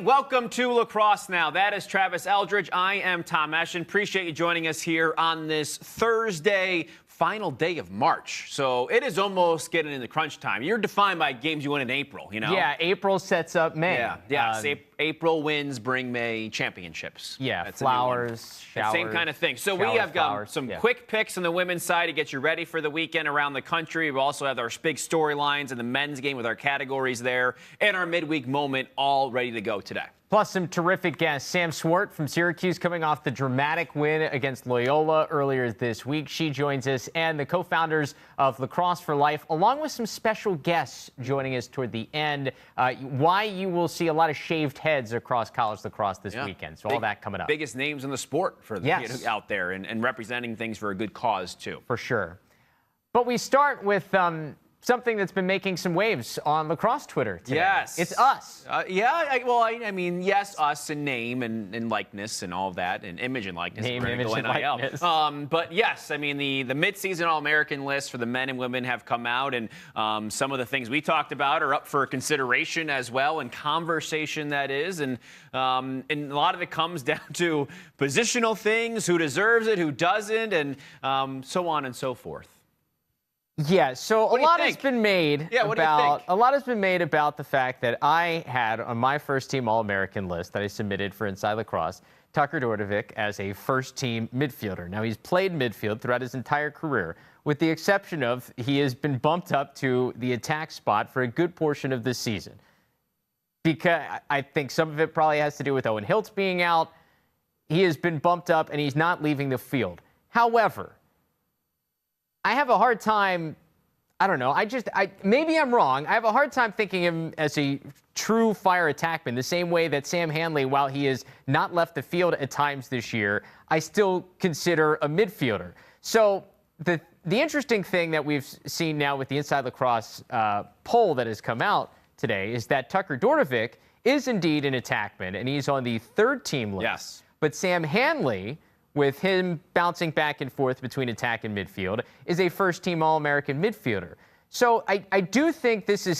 Welcome to Lacrosse Now. That is Travis Eldridge. I am Tom Eschen. Appreciate you joining us here on this Thursday, final day of March. So it is almost getting into crunch time. You're defined by games you win in April, you know? Yeah, April sets up May. Yeah. April wins bring May championships. Yeah, that's flowers, showers. Same kind of thing. So we have got some quick picks on the women's side to get you ready for the weekend around the country. We also have our big storylines in the men's game with our categories there and our midweek moment all ready to go today. Plus some terrific guests. Sam Swart from Syracuse coming off the dramatic win against Loyola earlier this week. She joins us, and the co-founders of Lacrosse For Life, along with some special guests joining us toward the end. Why you will see a lot of shaved heads across college lacrosse this weekend. So all that coming up. Biggest names in the sport for the out there and representing things for a good cause, too. For sure. But we start with something that's been making some waves on lacrosse Twitter today. Yes. It's us. I mean, yes, us and name and likeness and all of that, and image and likeness. Name, image, and likeness. But yes, I mean, the midseason All-American list for the men and women have come out, and some of the things we talked about are up for consideration as well, and conversation that is. And a lot of it comes down to positional things, who deserves it, who doesn't, and so on and so forth. Yeah, so a lot has been made about the fact that I had on my first team All-American list that I submitted for Inside Lacrosse, Tucker Dordevic as a first-team midfielder. Now, he's played midfield throughout his entire career, with the exception of he has been bumped up to the attack spot for a good portion of this season. Because I think some of it probably has to do with Owen Hiltz being out. He has been bumped up, and he's not leaving the field. However, I have a hard time, I don't know, maybe I'm wrong. I have a hard time thinking of him as a true fire attackman, the same way that Sam Hanley, while he has not left the field at times this year, I still consider a midfielder. So the interesting thing that we've seen now with the Inside Lacrosse poll that has come out today is that Tucker Dordevic is indeed an attackman, and he's on the third team list. Yes. But Sam Hanley, with him bouncing back and forth between attack and midfield, is a first-team All-American midfielder. So I do think this is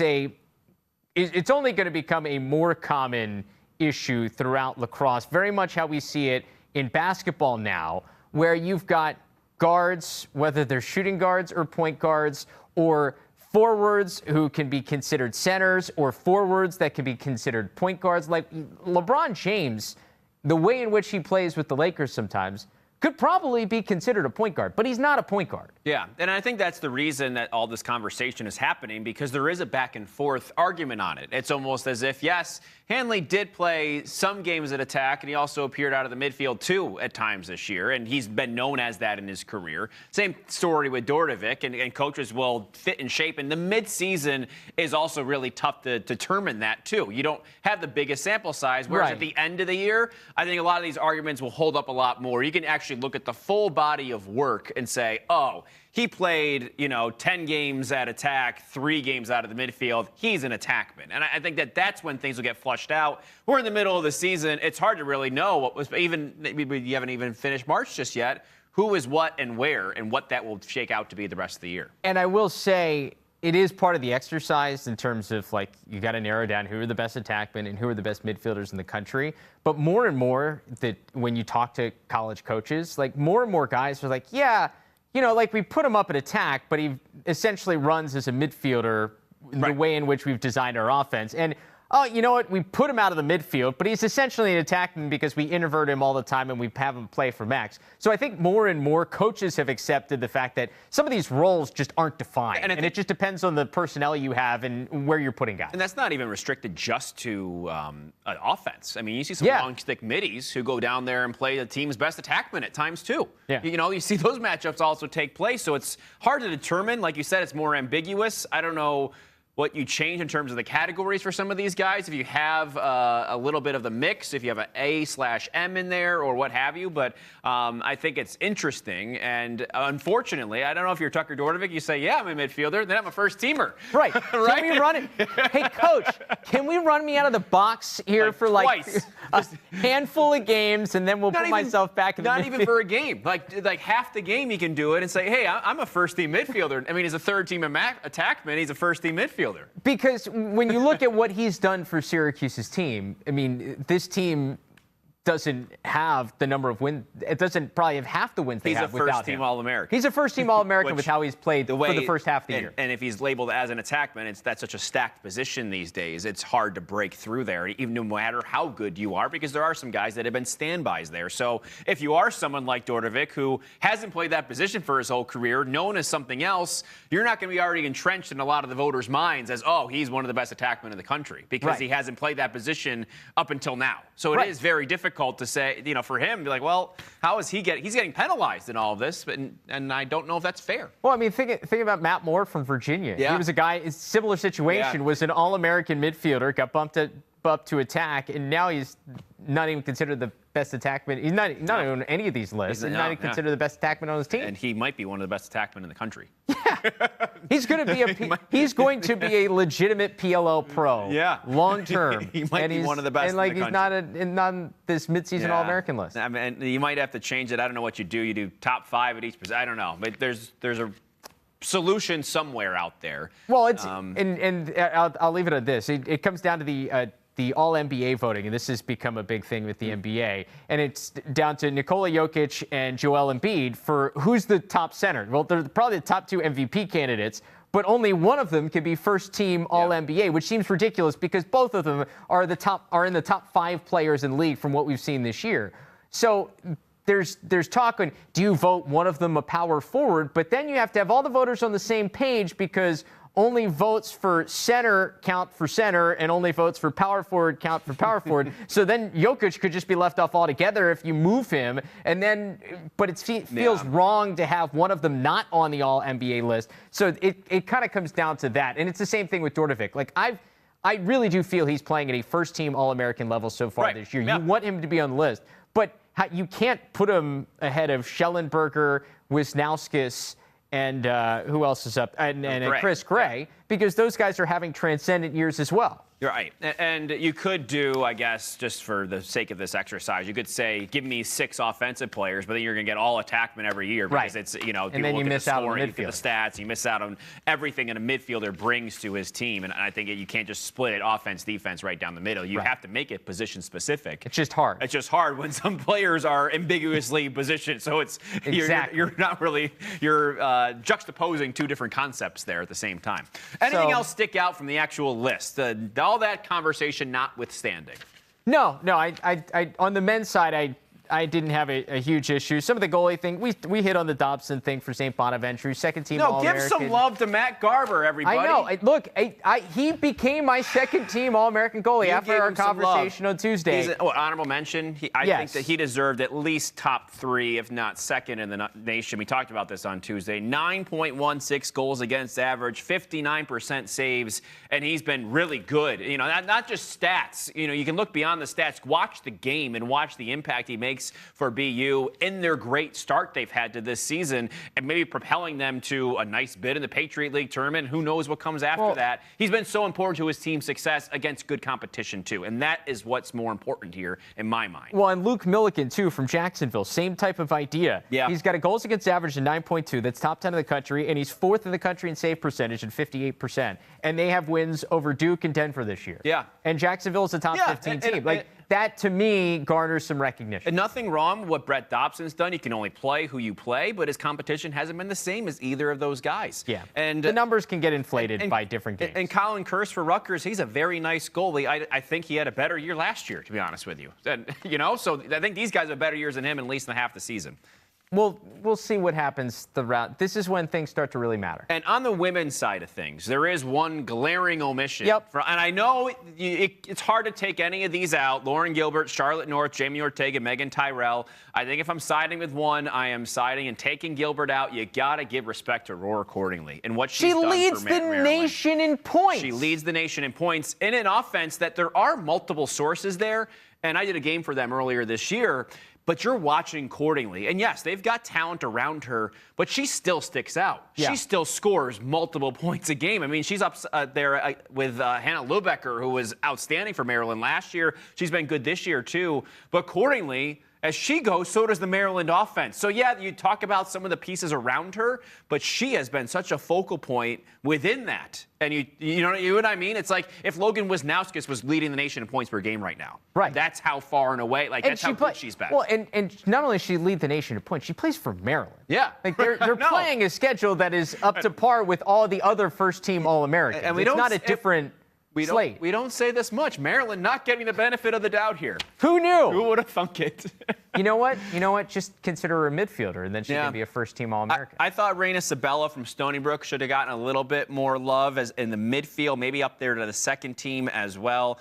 it's only going to become a more common issue throughout lacrosse, very much how we see it in basketball now, where you've got guards, whether they're shooting guards or point guards, or forwards who can be considered centers, or forwards that can be considered point guards. Like LeBron James, the way in which he plays with the Lakers sometimes could probably be considered a point guard, but he's not a point guard. Yeah, and I think that's the reason that all this conversation is happening, because there is a back and forth argument on it. It's almost as if, yes, Hanley did play some games at attack, and he also appeared out of the midfield too at times this year, and he's been known as that in his career. Same story with Dordevic, and coaches will fit in shape, and the midseason is also really tough to determine that too. You don't have the biggest sample size, whereas at the end of the year, I think a lot of these arguments will hold up a lot more. You can actually look at the full body of work and say, oh, he played, 10 games at attack, 3 games out of the midfield. He's an attackman. And I think that's when things will get flushed out. We're in the middle of the season. It's hard to really know what was, maybe you haven't even finished March just yet, who is what and where and what that will shake out to be the rest of the year. And I will say, it is part of the exercise in terms of, you got to narrow down who are the best attackmen and who are the best midfielders in the country. But more and more, that when you talk to college coaches, more and more guys are like, yeah, we put him up at attack, but he essentially runs as a midfielder the way in which we've designed our offense. And, oh, you know what? We put him out of the midfield, but he's essentially an attackman because we invert him all the time and we have him play for max. So I think more and more coaches have accepted the fact that some of these roles just aren't defined. And it just depends on the personnel you have and where you're putting guys. And that's not even restricted just to an offense. I mean, you see some long stick middies who go down there and play the team's best attackman at times too. Yeah. You see those matchups also take place. So it's hard to determine. Like you said, it's more ambiguous. I don't know what you change in terms of the categories for some of these guys, if you have a little bit of the mix, if you have an A/M in there or what have you. But I think it's interesting. And unfortunately, I don't know if you're Tucker Dordevic, you say, yeah, I'm a midfielder, then I'm a first teamer. Right. Can we run it? Hey, coach, can we run me out of the box here for twice? A handful of games, and then we'll put myself back in the midfield? Not even for a game. Like half the game he can do it and say, hey, I'm a first-team midfielder. I mean, he's a third-team attackman. He's a first-team midfielder. midfielder. Because when you look at what he's done for Syracuse's team, I mean, this team doesn't have the number of wins. It doesn't probably have half the wins they have without him. He's a first-team All-American. He's a first-team All-American with how he's played for the first half of the year. And if he's labeled as an attackman, that's such a stacked position these days. It's hard to break through there, even no matter how good you are, because there are some guys that have been standbys there. So if you are someone like Dordovic, who hasn't played that position for his whole career, known as something else, you're not going to be already entrenched in a lot of the voters' minds as, oh, he's one of the best attackmen in the country, because he hasn't played that position up until now. So it is very difficult to say, for him, be like, well, how is he's getting penalized in all of this, and I don't know if that's fair. Well, I mean, think about Matt Moore from Virginia. He was a guy in a similar situation, was an All-American midfielder, got bumped up to attack, and now he's not even considered the best attackman. He's not on any of these lists. He's not even considered the best attackman on his team. And he might be one of the best attackmen in the country. Yeah, he's going to be a legitimate PLO pro. Yeah, long term. He might be one of the best. And like in the he's not on this midseason All-American list. I mean, you might have to change it. I don't know what you do. You do top 5 at each position. I don't know, but there's a solution somewhere out there. Well, it's and I'll leave it at this. It comes down to the All-NBA voting, and this has become a big thing with the NBA, and it's down to Nikola Jokic and Joel Embiid for who's the top center. Well, they're probably the top 2 MVP candidates, but only one of them can be first-team All-NBA, which seems ridiculous because both of them are in the top 5 players in the league from what we've seen this year. So there's talk on, do you vote one of them a power forward? But then you have to have all the voters on the same page, because only votes for center count for center, and only votes for power forward count for power forward. So then Jokic could just be left off altogether if you move him. And then, but it feels wrong to have one of them not on the All-NBA list. So it kind of comes down to that. And it's the same thing with Dordovic. Like, I really do feel he's playing at a first-team All-American level so far this year. You want him to be on the list. But you can't put him ahead of Schellenberger, Wisnauskas, and who else is up? And Chris Gray, because those guys are having transcendent years as well. You're right. And you could do, I guess, just for the sake of this exercise, you could say, give me 6 offensive players, but then you're going to get all attackmen every year because it's, and then you miss out on the midfield. You get the stats, you miss out on everything that a midfielder brings to his team. And I think you can't just split it offense, defense right down the middle. You have to make it position specific. It's just hard. It's just hard when some players are ambiguously positioned. So it's you're not really, you're juxtaposing 2 different concepts there at the same time. Anything else stick out from the actual list? All that conversation notwithstanding. No. I on the men's side, I didn't have a huge issue. Some of the goalie thing, we hit on the Dobson thing for St. Bonaventure, second-team All-American. Give some love to Matt Garber, everybody. I know. Look, he became my second-team All-American goalie after our conversation on Tuesday. He's honorable mention. I think that he deserved at least top 3, if not second in the nation. We talked about this on Tuesday. 9.16 goals against average, 59% saves, and he's been really good. Not just stats. You can look beyond the stats. Watch the game and watch the impact he makes for BU in their great start they've had to this season, and maybe propelling them to a nice bid in the Patriot League tournament. Who knows what comes after that? He's been so important to his team's success against good competition, too, and that is what's more important here in my mind. Well, and Luke Milliken, too, from Jacksonville, same type of idea. Yeah. He's got a goals against average of 9.2. That's top 10 in the country, and he's 4th in the country in save percentage at 58%. And they have wins over Duke and Denver this year. Yeah. And Jacksonville is a top 15 team. That, to me, garners some recognition. And nothing wrong with what Brett Dobson's done. You can only play who you play, but his competition hasn't been the same as either of those guys. Yeah. And the numbers can get inflated by different games. And Colin Kurse for Rutgers, he's a very nice goalie. I think he had a better year last year, to be honest with you. And, so I think these guys have better years than him in at least in half the season. We'll see what happens throughout. This is when things start to really matter. And on the women's side of things, there is one glaring omission. Yep. And I know it's hard to take any of these out. Lauren Gilbert, Charlotte North, Jamie Ortega, Megan Tyrell. I think if I'm siding with one, I am siding and taking Gilbert out. You got to give respect to Roar accordingly and what she's done for Maryland. She leads the nation in points. She leads the nation in points in an offense that there are multiple sources there. And I did a game for them earlier this year. But you're watching accordingly. And yes, they've got talent around her, but she still sticks out. Yeah. She still scores multiple points a game. I mean, she's up there with Hannah Lubecker, who was outstanding for Maryland last year. She's been good this year, too. But accordingly, As she goes, so does the Maryland offense. So, yeah, you talk about some of the pieces around her, but she has been such a focal point within that. And you know what I mean? It's like if Logan Wisnauskas was leading the nation in points per game right now. Right. That's how far and away. Like, that's how good she's been. Well, and not only does she lead the nation in points, she plays for Maryland. Yeah. Like, they're playing a schedule that is up to par with all the other first-team All-Americans. And it's not a different slate. We don't say this much. Maryland not getting the benefit of the doubt here. Who knew? Who would have thunk it? You know what? Just consider her a midfielder, and then she can be a first-team All-American. I thought Raina Sabella from Stony Brook should have gotten a little bit more love as in the midfield, maybe up there to the second team as well.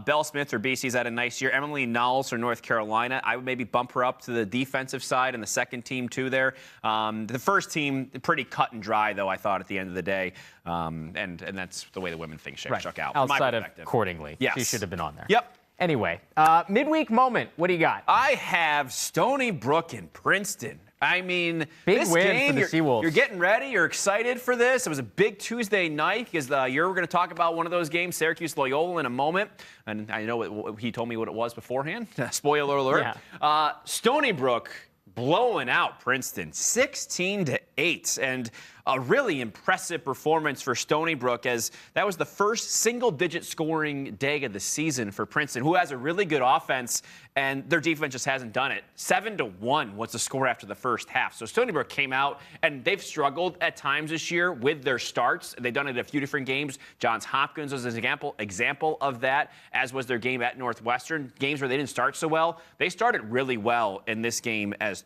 Belle Smith for BC's had a nice year. Emily Knowles for North Carolina. I would maybe bump her up to the defensive side and the second team too there. The first team, pretty cut and dry, though, I thought at the end of the day. And that's the way the women think shook out. Outside of accordingly. Yes. She should have been on there. Yep. Anyway, midweek moment. What do you got? I have Stony Brook and Princeton. I mean, big this win game, for the Seawolves. You're getting ready. You're excited for this. It was a big Tuesday night because we're going to talk about one of those games, Syracuse-Loyola, in a moment. And I know he told me what it was beforehand. Spoiler alert. Yeah. Stony Brook blowing out Princeton 16-8, and a really impressive performance for Stony Brook, as that was the first single-digit scoring day of the season for Princeton, who has a really good offense, and their defense just hasn't done it. 7-1 was the score after the first half. So Stony Brook came out, and they've struggled at times this year with their starts. They've done it in a few different games. Johns Hopkins was an example of that, as was their game at Northwestern. Games where they didn't start so well. They started really well in this game as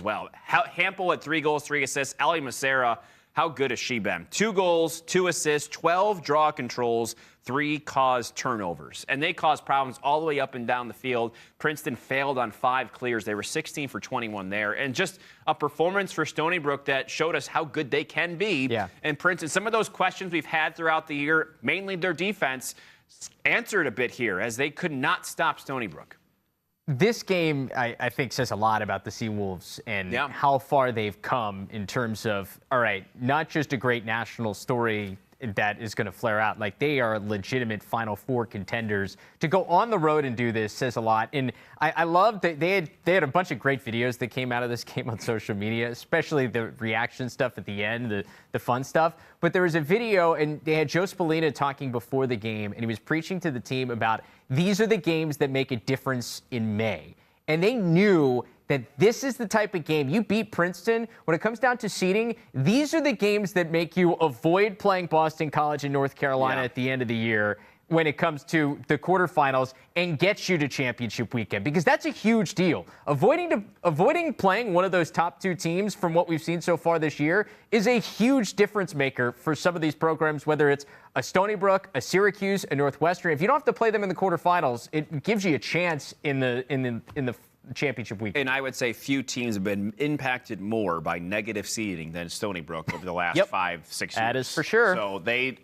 well. Hampel had 3 goals, 3 assists. Allie Macera, how good has she been? 2 goals, 2 assists, 12 draw controls, 3 caused turnovers. And they caused problems all the way up and down the field. Princeton failed on 5 clears. They were 16 for 21 there. And just a performance for Stony Brook that showed us how good they can be. Yeah. And Princeton, some of those questions we've had throughout the year, mainly their defense, answered a bit here as they could not stop Stony Brook. This game, I think, says a lot about the Seawolves and how far they've come in terms of, all right, not just a great national story that is going to flare out. Like, they are legitimate Final Four contenders. To go on the road and do this says a lot. And I love that they had a bunch of great videos that came out of this game on social media, especially the reaction stuff at the end, the fun stuff. But there was a video, and they had Joe Spallina talking before the game, and he was preaching to the team about these are the games that make a difference in May. And they knew that this is the type of game. You beat Princeton. When it comes down to seeding, these are the games that make you avoid playing Boston College and North Carolina at the end of the year when it comes to the quarterfinals and gets you to championship weekend, because that's a huge deal. Avoiding playing one of those top 2 teams from what we've seen so far this year is a huge difference maker for some of these programs, whether it's a Stony Brook, a Syracuse, a Northwestern. If you don't have to play them in the quarterfinals, it gives you a chance in the championship week. And I would say few teams have been impacted more by negative seeding than Stony Brook over the last 5-6 years. That is for sure. So they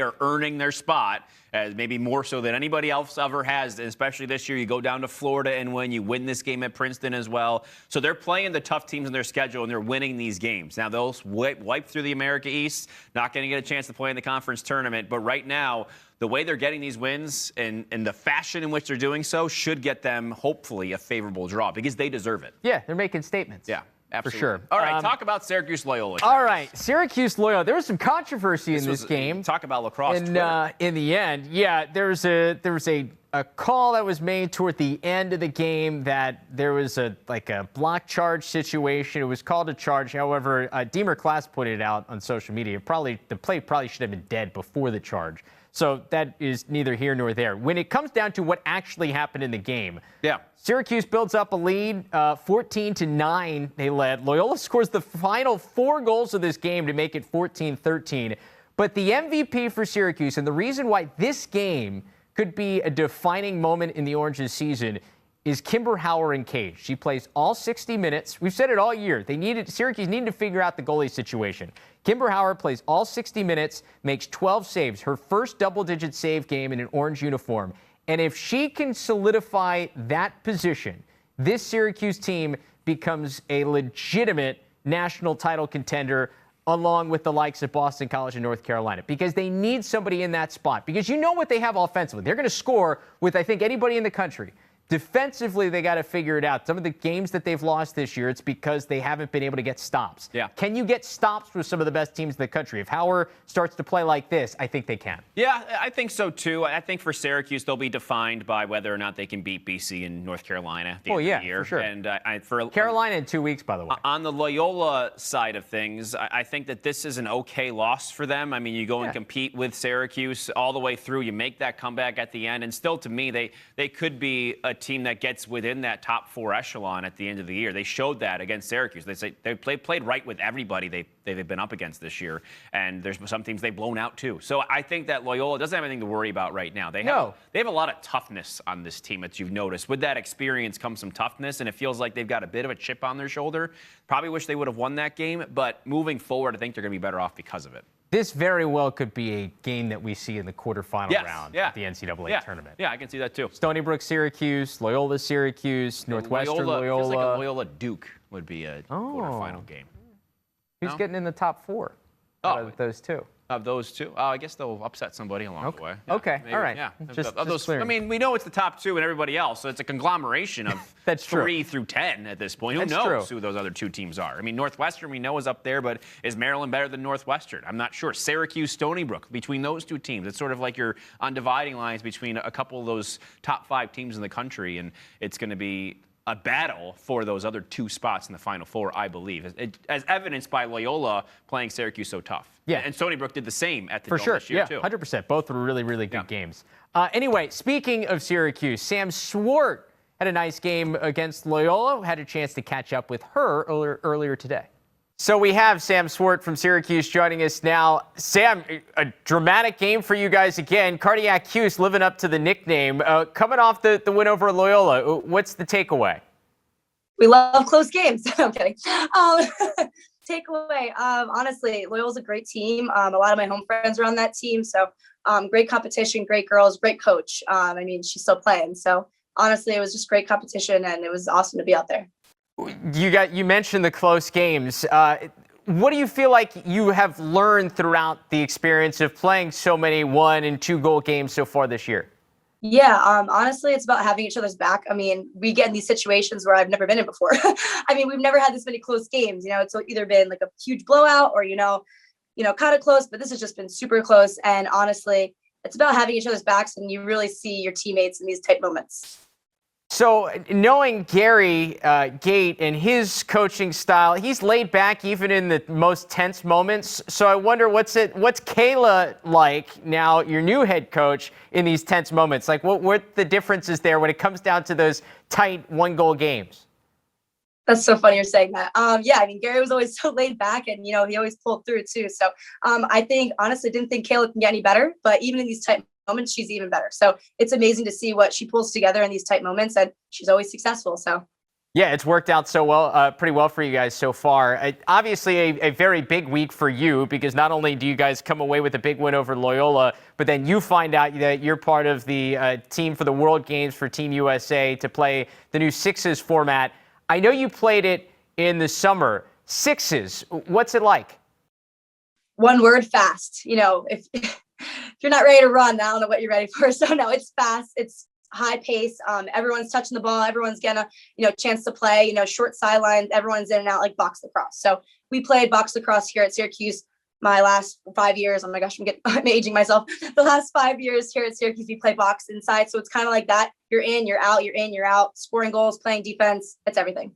are earning their spot, as maybe more so than anybody else ever has, and especially this year. You go down to Florida and win. You win this game at Princeton as well. So they're playing the tough teams in their schedule, and they're winning these games. Now, they'll wipe through the America East, not going to get a chance to play in the conference tournament. But right now, the way they're getting these wins and the fashion in which they're doing so should get them, hopefully, a favorable draw, because they deserve it. Yeah, they're making statements. Yeah. Absolutely. For sure. All right, talk about Syracuse-Loyola. All right, Syracuse-Loyola. There was some controversy in this game. Talk about lacrosse. And in the end, there was a call that was made toward the end of the game that there was a block charge situation. It was called a charge. However, Deemer Class put it out on social media. The play probably should have been dead before the charge. So that is neither here nor there. When it comes down to what actually happened in the game, Syracuse builds up a lead, 14-9. They led. Loyola scores the final 4 goals of this game to make it 14-13. But the MVP for Syracuse, and the reason why this game could be a defining moment in the Oranges' season, is Kimber Hauer in cage. She plays all 60 minutes. We've said it all year. Syracuse needed to figure out the goalie situation. Kimber Hauer plays all 60 minutes, makes 12 saves, her first double-digit save game in an orange uniform. And if she can solidify that position, this Syracuse team becomes a legitimate national title contender along with the likes of Boston College and North Carolina, because they need somebody in that spot. Because you know what they have offensively. They're going to score with, I think, anybody in the country. Defensively, they got to figure it out. Some of the games that they've lost this year, it's because they haven't been able to get stops. Yeah. Can you get stops with some of the best teams in the country? If Howard starts to play like this, I think they can. Yeah, I think so, too. I think for Syracuse, they'll be defined by whether or not they can beat BC and North Carolina at the end of the year. For sure. And for Carolina in 2 weeks, by the way. On the Loyola side of things, I think that this is an okay loss for them. I mean, you go and compete with Syracuse all the way through. You make that comeback at the end. And still, to me, they could be a team that gets within that top 4 echelon at the end of the year. They showed that against Syracuse. They played right with everybody they've been up against this year, and there's some teams they've blown out too. So I think that Loyola doesn't have anything to worry about right now. They have a lot of toughness on this team, as you've noticed. With that experience comes some toughness, and it feels like they've got a bit of a chip on their shoulder. Probably wish they would have won that game, but moving forward, I think they're going to be better off because of it. This very well could be a game that we see in the quarterfinal round of the NCAA tournament. Yeah, I can see that too. Stony Brook, Syracuse, Loyola, Syracuse, Northwestern, Loyola. Feels like a Loyola Duke would be a quarterfinal game. Who's getting in the top 4 out of those two? Of those two? I guess they'll upset somebody along the way. Yeah, okay, maybe, all right. Yeah. Just I mean, we know it's the top 2 and everybody else, so it's a conglomeration of That's 3 through 10 at this point. Who knows who those other 2 teams are? I mean, Northwestern we know is up there, but is Maryland better than Northwestern? I'm not sure. Syracuse, Stony Brook, between those 2 teams, it's sort of like you're on dividing lines between a couple of those top 5 teams in the country, and it's going to be a battle for those other 2 spots in the Final Four, I believe, as evidenced by Loyola playing Syracuse so tough. Yeah. And Stony Brook did the same at the Dome this year, too. 100%. Both were really, really good games. Anyway, speaking of Syracuse, Sam Swart had a nice game against Loyola. Had a chance to catch up with her earlier today. So we have Sam Swart from Syracuse joining us now. Sam, a dramatic game for you guys again. Cardiac Hughes living up to the nickname. Coming off the win over Loyola, what's the takeaway? We love close games. I'm kidding. Takeaway, honestly, Loyola's a great team. A lot of my home friends are on that team. So great competition, great girls, great coach. I mean, she's still playing. So honestly, it was just great competition, and it was awesome to be out there. You mentioned the close games. What do you feel like you have learned throughout the experience of playing so many 1- and 2-goal games so far this year? Yeah, honestly, it's about having each other's back. I mean, we get in these situations where I've never been in before. I mean, we've never had this many close games. You know, it's either been like a huge blowout or, you know, kind of close, but this has just been super close. And honestly, it's about having each other's backs, and you really see your teammates in these type moments. So knowing Gary Gate and his coaching style, he's laid back even in the most tense moments. So I wonder what's Kayla like now, your new head coach, in these tense moments? Like what the differences there when it comes down to those tight 1-goal games? That's so funny you're saying that. Yeah, I mean, Gary was always so laid back, and, you know, he always pulled through too. So I think, honestly, didn't think Kayla can get any better, but even in these tight moments, she's even better. So it's amazing to see what she pulls together in these tight moments, and she's always successful. So yeah, it's worked out so well, pretty well for you guys so far. Obviously, a very big week for you, because not only do you guys come away with a big win over Loyola, but then you find out that you're part of the team for the World Games for Team USA to play the new sixes format. I know you played it in the summer. Sixes, what's it like? One word: fast. You know, if you're not ready to run, I don't know what you're ready for. So no, it's fast. It's high pace. Everyone's touching the ball. Everyone's getting a chance to play. You know, short sidelines. Everyone's in and out like box lacrosse. So we played box lacrosse here at Syracuse. My last 5 years. Oh my gosh, I'm aging myself. The last 5 years here at Syracuse, we play box inside. So it's kind of like that. You're in, you're out, you're in, you're out. Scoring goals, playing defense. It's everything.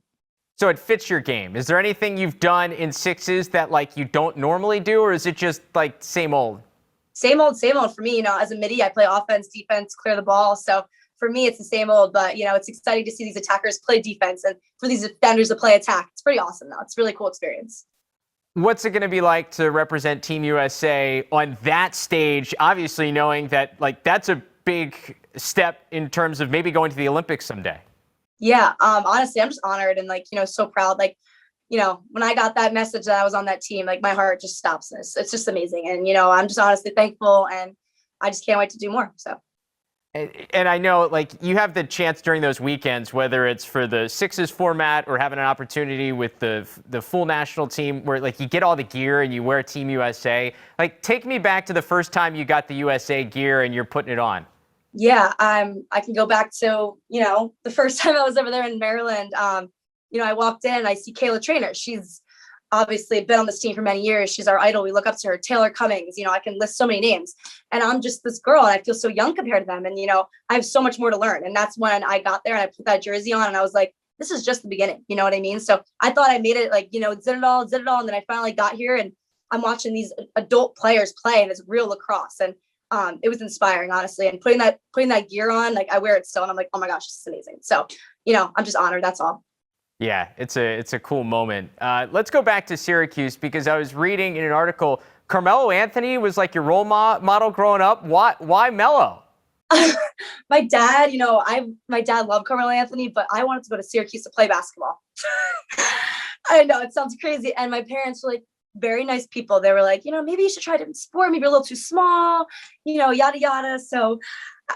So it fits your game. Is there anything you've done in sixes that like you don't normally do, or is it just like same old? Same old for me. You know, as a midi, I play offense, defense, clear the ball. So for me, it's the same old, but, you know, it's exciting to see these attackers play defense and for these defenders to play attack. It's pretty awesome, though. It's a really cool experience. What's it going to be like to represent Team USA on that stage, obviously knowing that, like, that's a big step in terms of maybe going to the Olympics someday? Yeah, honestly, I'm just honored and, like, you know, so proud. Like, you know, when I got that message that I was on that team, like, my heart just stops this. It's just amazing. And, you know, I'm just honestly thankful, and I just can't wait to do more. So. And I know, like, you have the chance during those weekends, whether it's for the sixes format or having an opportunity with the full national team where, like, you get all the gear and you wear Team USA. Like, take me back to the first time you got the USA gear and you're putting it on. Yeah, I can go back to, the first time I was over there in Maryland. I walked in and I see Kayla Trainer. She's obviously been on this team for many years. She's our idol. We look up to her. Taylor Cummings, I can list so many names. And I'm just this girl and I feel so young compared to them. And, I have so much more to learn. And that's when I got there and I put that jersey on and I was like, this is just the beginning. You know what I mean? So I thought I made it like, did it all. And then I finally got here and I'm watching these adult players play and it's real lacrosse. And it was inspiring, honestly. And putting that gear on, like I wear it still and I'm like, oh my gosh, this is amazing. So, I'm just honored. That's all. Yeah, it's a cool moment. Let's go back to Syracuse because I was reading in an article, Carmelo Anthony was like your role model growing up. Why Melo? My dad, my dad loved Carmelo Anthony, but I wanted to go to Syracuse to play basketball. I know it sounds crazy. And my parents were like very nice people. They were like, maybe you should try a different sport. Maybe you're a little too small, yada, yada. So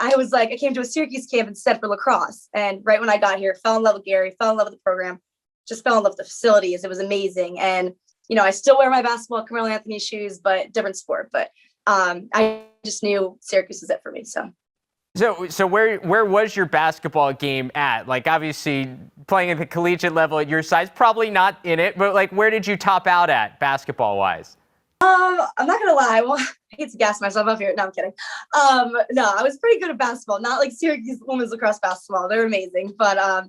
I was like, I came to a Syracuse camp instead for lacrosse. And right when I got here, fell in love with Gary, fell in love with the program, just fell in love with the facilities. It was amazing. And, I still wear my basketball Carmelo Anthony shoes, but different sport. But I just knew Syracuse was it for me. So where was your basketball game at? Like, obviously, playing at the collegiate level at your size, probably not in it, but like, where did you top out at basketball-wise? I'm not gonna lie. Well, I hate to gas myself up here. No, I'm kidding. No, I was pretty good at basketball. Not like Syracuse women's lacrosse basketball. They're amazing. But I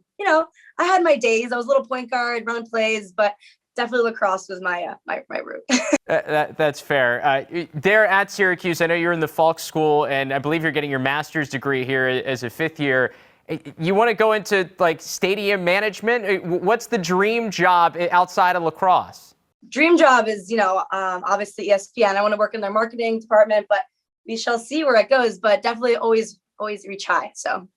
had my days. I was a little point guard, running plays, but definitely lacrosse was my route. That's fair. There at Syracuse, I know you're in the Falk School, and I believe you're getting your master's degree here as a fifth year. You want to go into like stadium management? What's the dream job outside of lacrosse? Dream job is, obviously ESPN. I want to work in their marketing department, but we shall see where it goes. But definitely always reach high. So.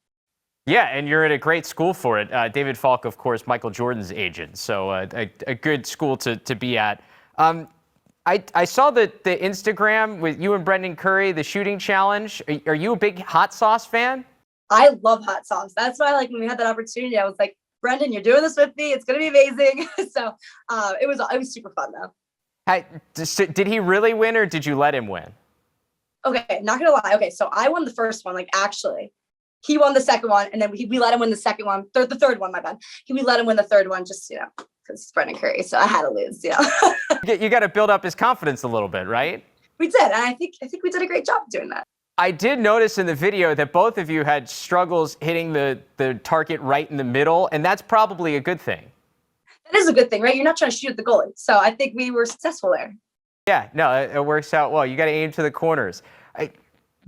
Yeah, and you're at a great school for it. David Falk, of course, Michael Jordan's agent. So a good school to be at. I saw the Instagram with you and Brendan Curry, the shooting challenge. Are you a big hot sauce fan? I love hot sauce. That's why, like, when we had that opportunity, I was like, Brendan, you're doing this with me. It's going to be amazing. So it was super fun, though. Did he really win, or did you let him win? Okay, not going to lie. Okay, so I won the first one, like, actually. He won the second one, and then we let him win the second one. The third one, my bad. We let him win the third one, just, because it's Brendan Curry, so I had to lose, You got to build up his confidence a little bit, right? We did, and I think we did a great job doing that. I did notice in the video that both of you had struggles hitting the target right in the middle, and that's probably a good thing. That is a good thing, right? You're not trying to shoot at the goalie, so I think we were successful there. Yeah, no, it works out well. You got to aim to the corners.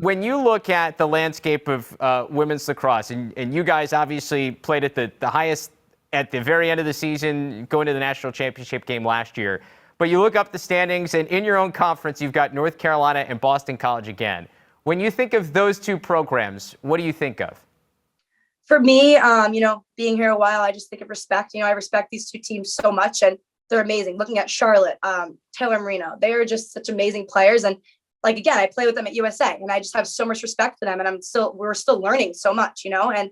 When you look at the landscape of women's lacrosse, and you guys obviously played at the highest at the very end of the season, going to the national championship game last year, but you look up the standings, and in your own conference, you've got North Carolina and Boston College again. When you think of those two programs, what do you think of? For me, being here a while, I just think of respect. I respect these two teams so much, and they're amazing. Looking at Charlotte, Taylor Marino, they are just such amazing players. And like, again, I play with them at USA and I just have so much respect for them, and we're still learning so much, and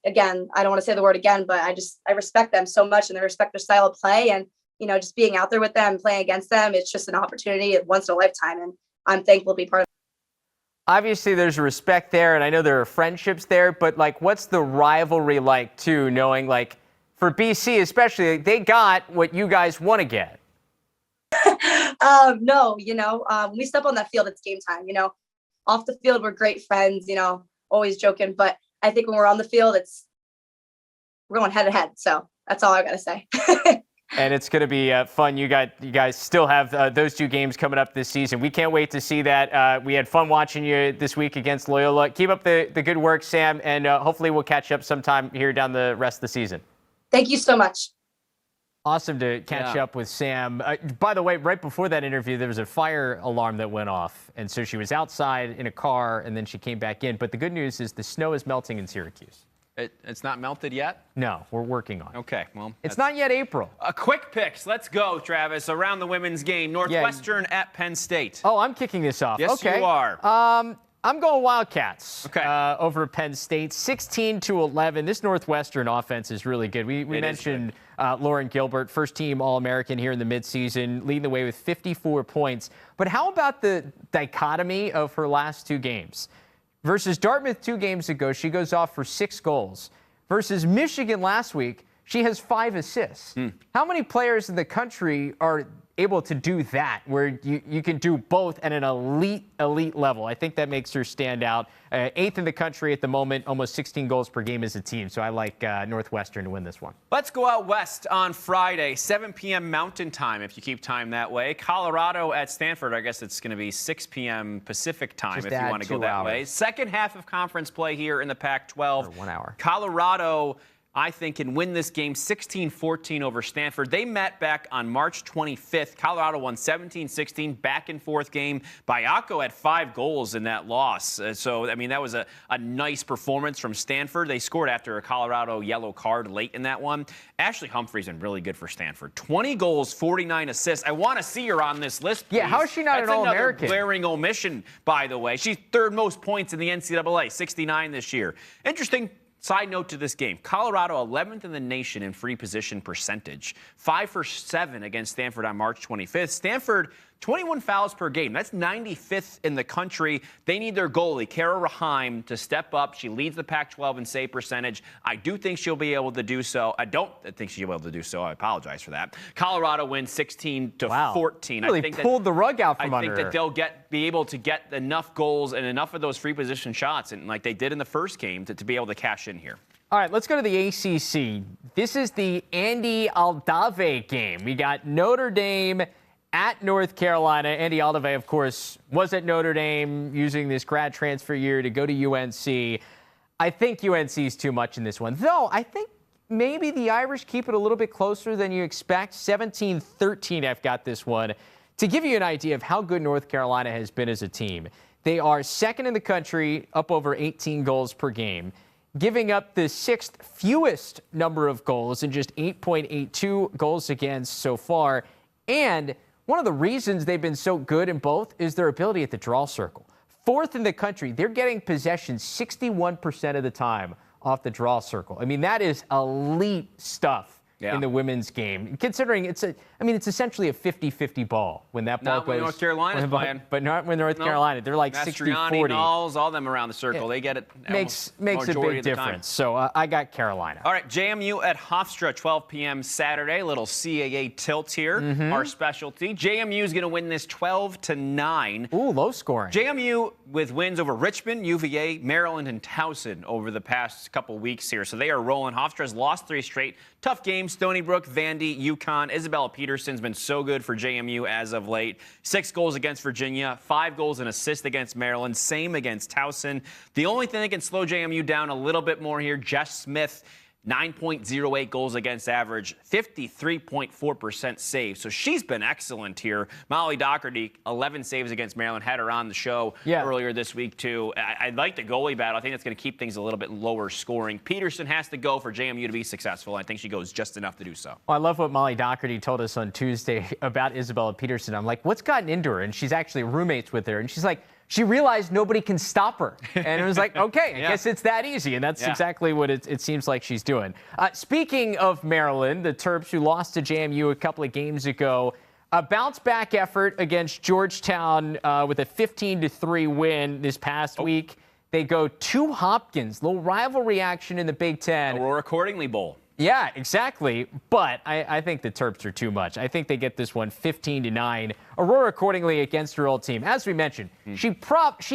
again, I don't want to say the word again, but I respect them so much, and I respect their style of play, and, just being out there with them, playing against them, it's just an opportunity once in a lifetime. And I'm thankful to be part of it. Obviously there's respect there, and I know there are friendships there, but like, what's the rivalry like too, knowing like for BC, especially, they got what you guys want to get? No, when we step on that field, it's game time. Off the field, we're great friends, always joking. But I think when we're on the field, we're going head to head. So that's all I got to say. And it's going to be fun. You guys still have those two games coming up this season. We can't wait to see that. We had fun watching you this week against Loyola. Keep up the good work, Sam, and hopefully we'll catch up sometime here down the rest of the season. Thank you so much. Awesome to catch up with Sam. By the way, right before that interview, there was a fire alarm that went off. And so she was outside in a car, and then she came back in. But the good news is the snow is melting in Syracuse. It's not melted yet? No, we're working on it. Okay, well. It's not yet April. Quick picks. Let's go, Travis. Around the women's game. Northwestern at Penn State. Oh, I'm kicking this off. Yes, okay. You are. I'm going Wildcats. Okay. Over Penn State, 16-11. This Northwestern offense is really good. We mentioned Lauren Gilbert, first-team All-American here in the midseason, leading the way with 54 points. But how about the dichotomy of her last two games? Versus Dartmouth 2 games ago, she goes off for 6 goals. Versus Michigan last week, she has 5 assists. How many players in the country are able to do that, where you can do both at an elite level? I think that makes her stand out. 8th in the country at the moment, almost 16 goals per game as a team. So I like Northwestern to win this one. Let's go out west on Friday, 7 p.m. Mountain Time, if you keep time that way. Colorado at Stanford. I guess it's going to be 6 p.m. Pacific Time if you want to go that way. Second half of conference play here in the Pac-12. For 1 hour. Colorado, I think, can win this game 16-14 over Stanford. They met back on March 25th. Colorado won 17-16, back-and-forth game. Bayako had 5 goals in that loss. So, I mean, that was a nice performance from Stanford. They scored after a Colorado yellow card late in that one. Ashley Humphrey's been really good for Stanford. 20 goals, 49 assists. I want to see her on this list, please. Yeah, how is she not an All-American? That's another glaring omission, by the way. She's 3rd most points in the NCAA, 69 this year. Interesting side note to this game, Colorado 11th in the nation in free position percentage, 5 for 7 against Stanford on March 25th. Stanford, 21 fouls per game. That's 95th in the country. They need their goalie, Kara Raheim, to step up. She leads the Pac-12 in save percentage. I do think she'll be able to do so. I don't think she'll be able to do so. I apologize for that. Colorado wins 16-14. Really I think pulled the rug out from under her. I think that they'll be able to get enough goals and enough of those free position shots, and like they did in the first game, to be able to cash in here. All right, let's go to the ACC. This is the Andy Aldave game. We got Notre Dame at North Carolina. Andy Aldave, of course, was at Notre Dame using this grad transfer year to go to UNC. I think UNC is too much in this one, though I think maybe the Irish keep it a little bit closer than you expect. 17-13, I've got this one. To give you an idea of how good North Carolina has been as a team, they are 2nd in the country, up over 18 goals per game, giving up the 6th fewest number of goals and just 8.82 goals against so far. And one of the reasons they've been so good in both is their ability at the draw circle. 4th in the country, they're getting possession 61% of the time off the draw circle. I mean, that is elite stuff in the women's game, considering it's essentially a 50-50 ball when that ball goes. Not when North Carolina's playing. But not when North Carolina. They're like 60-40. Knowles, all them around the circle. They get it. Makes a big difference. So I got Carolina. All right, JMU at Hofstra, 12 p.m. Saturday. Little CAA tilt here. Our specialty. JMU is going to win this 12-9. Ooh, low scoring. JMU with wins over Richmond, UVA, Maryland, and Towson over the past couple weeks here. So they are rolling. Hofstra's lost 3 straight. Tough games. Stony Brook, Vandy, UConn. Isabella Peterson's been so good for JMU as of late. 6 goals against Virginia, 5 goals and assists against Maryland, same against Towson. The only thing that can slow JMU down a little bit more here, Jess Smith, 9.08 goals against average, 53.4% save. So she's been excellent here. Molly Doherty, 11 saves against Maryland, had her on the show earlier this week, too. I like the goalie battle. I think that's going to keep things a little bit lower scoring. Peterson has to go for JMU to be successful. I think she goes just enough to do so. Well, I love what Molly Doherty told us on Tuesday about Isabella Peterson. I'm like, what's gotten into her? And she's actually roommates with her. And she's like, she realized nobody can stop her. And it was like, okay, I guess it's that easy. And that's exactly what it seems like she's doing. Speaking of Maryland, the Terps who lost to JMU a couple of games ago, a bounce-back effort against Georgetown with a 15-3 win this past week. They go to Hopkins, little rivalry action in the Big Ten. Aurora Accordingly Bowl. Yeah, exactly. But I think the Terps are too much. I think they get this one 15-9. Aurora Accordingly against her old team. As we mentioned, she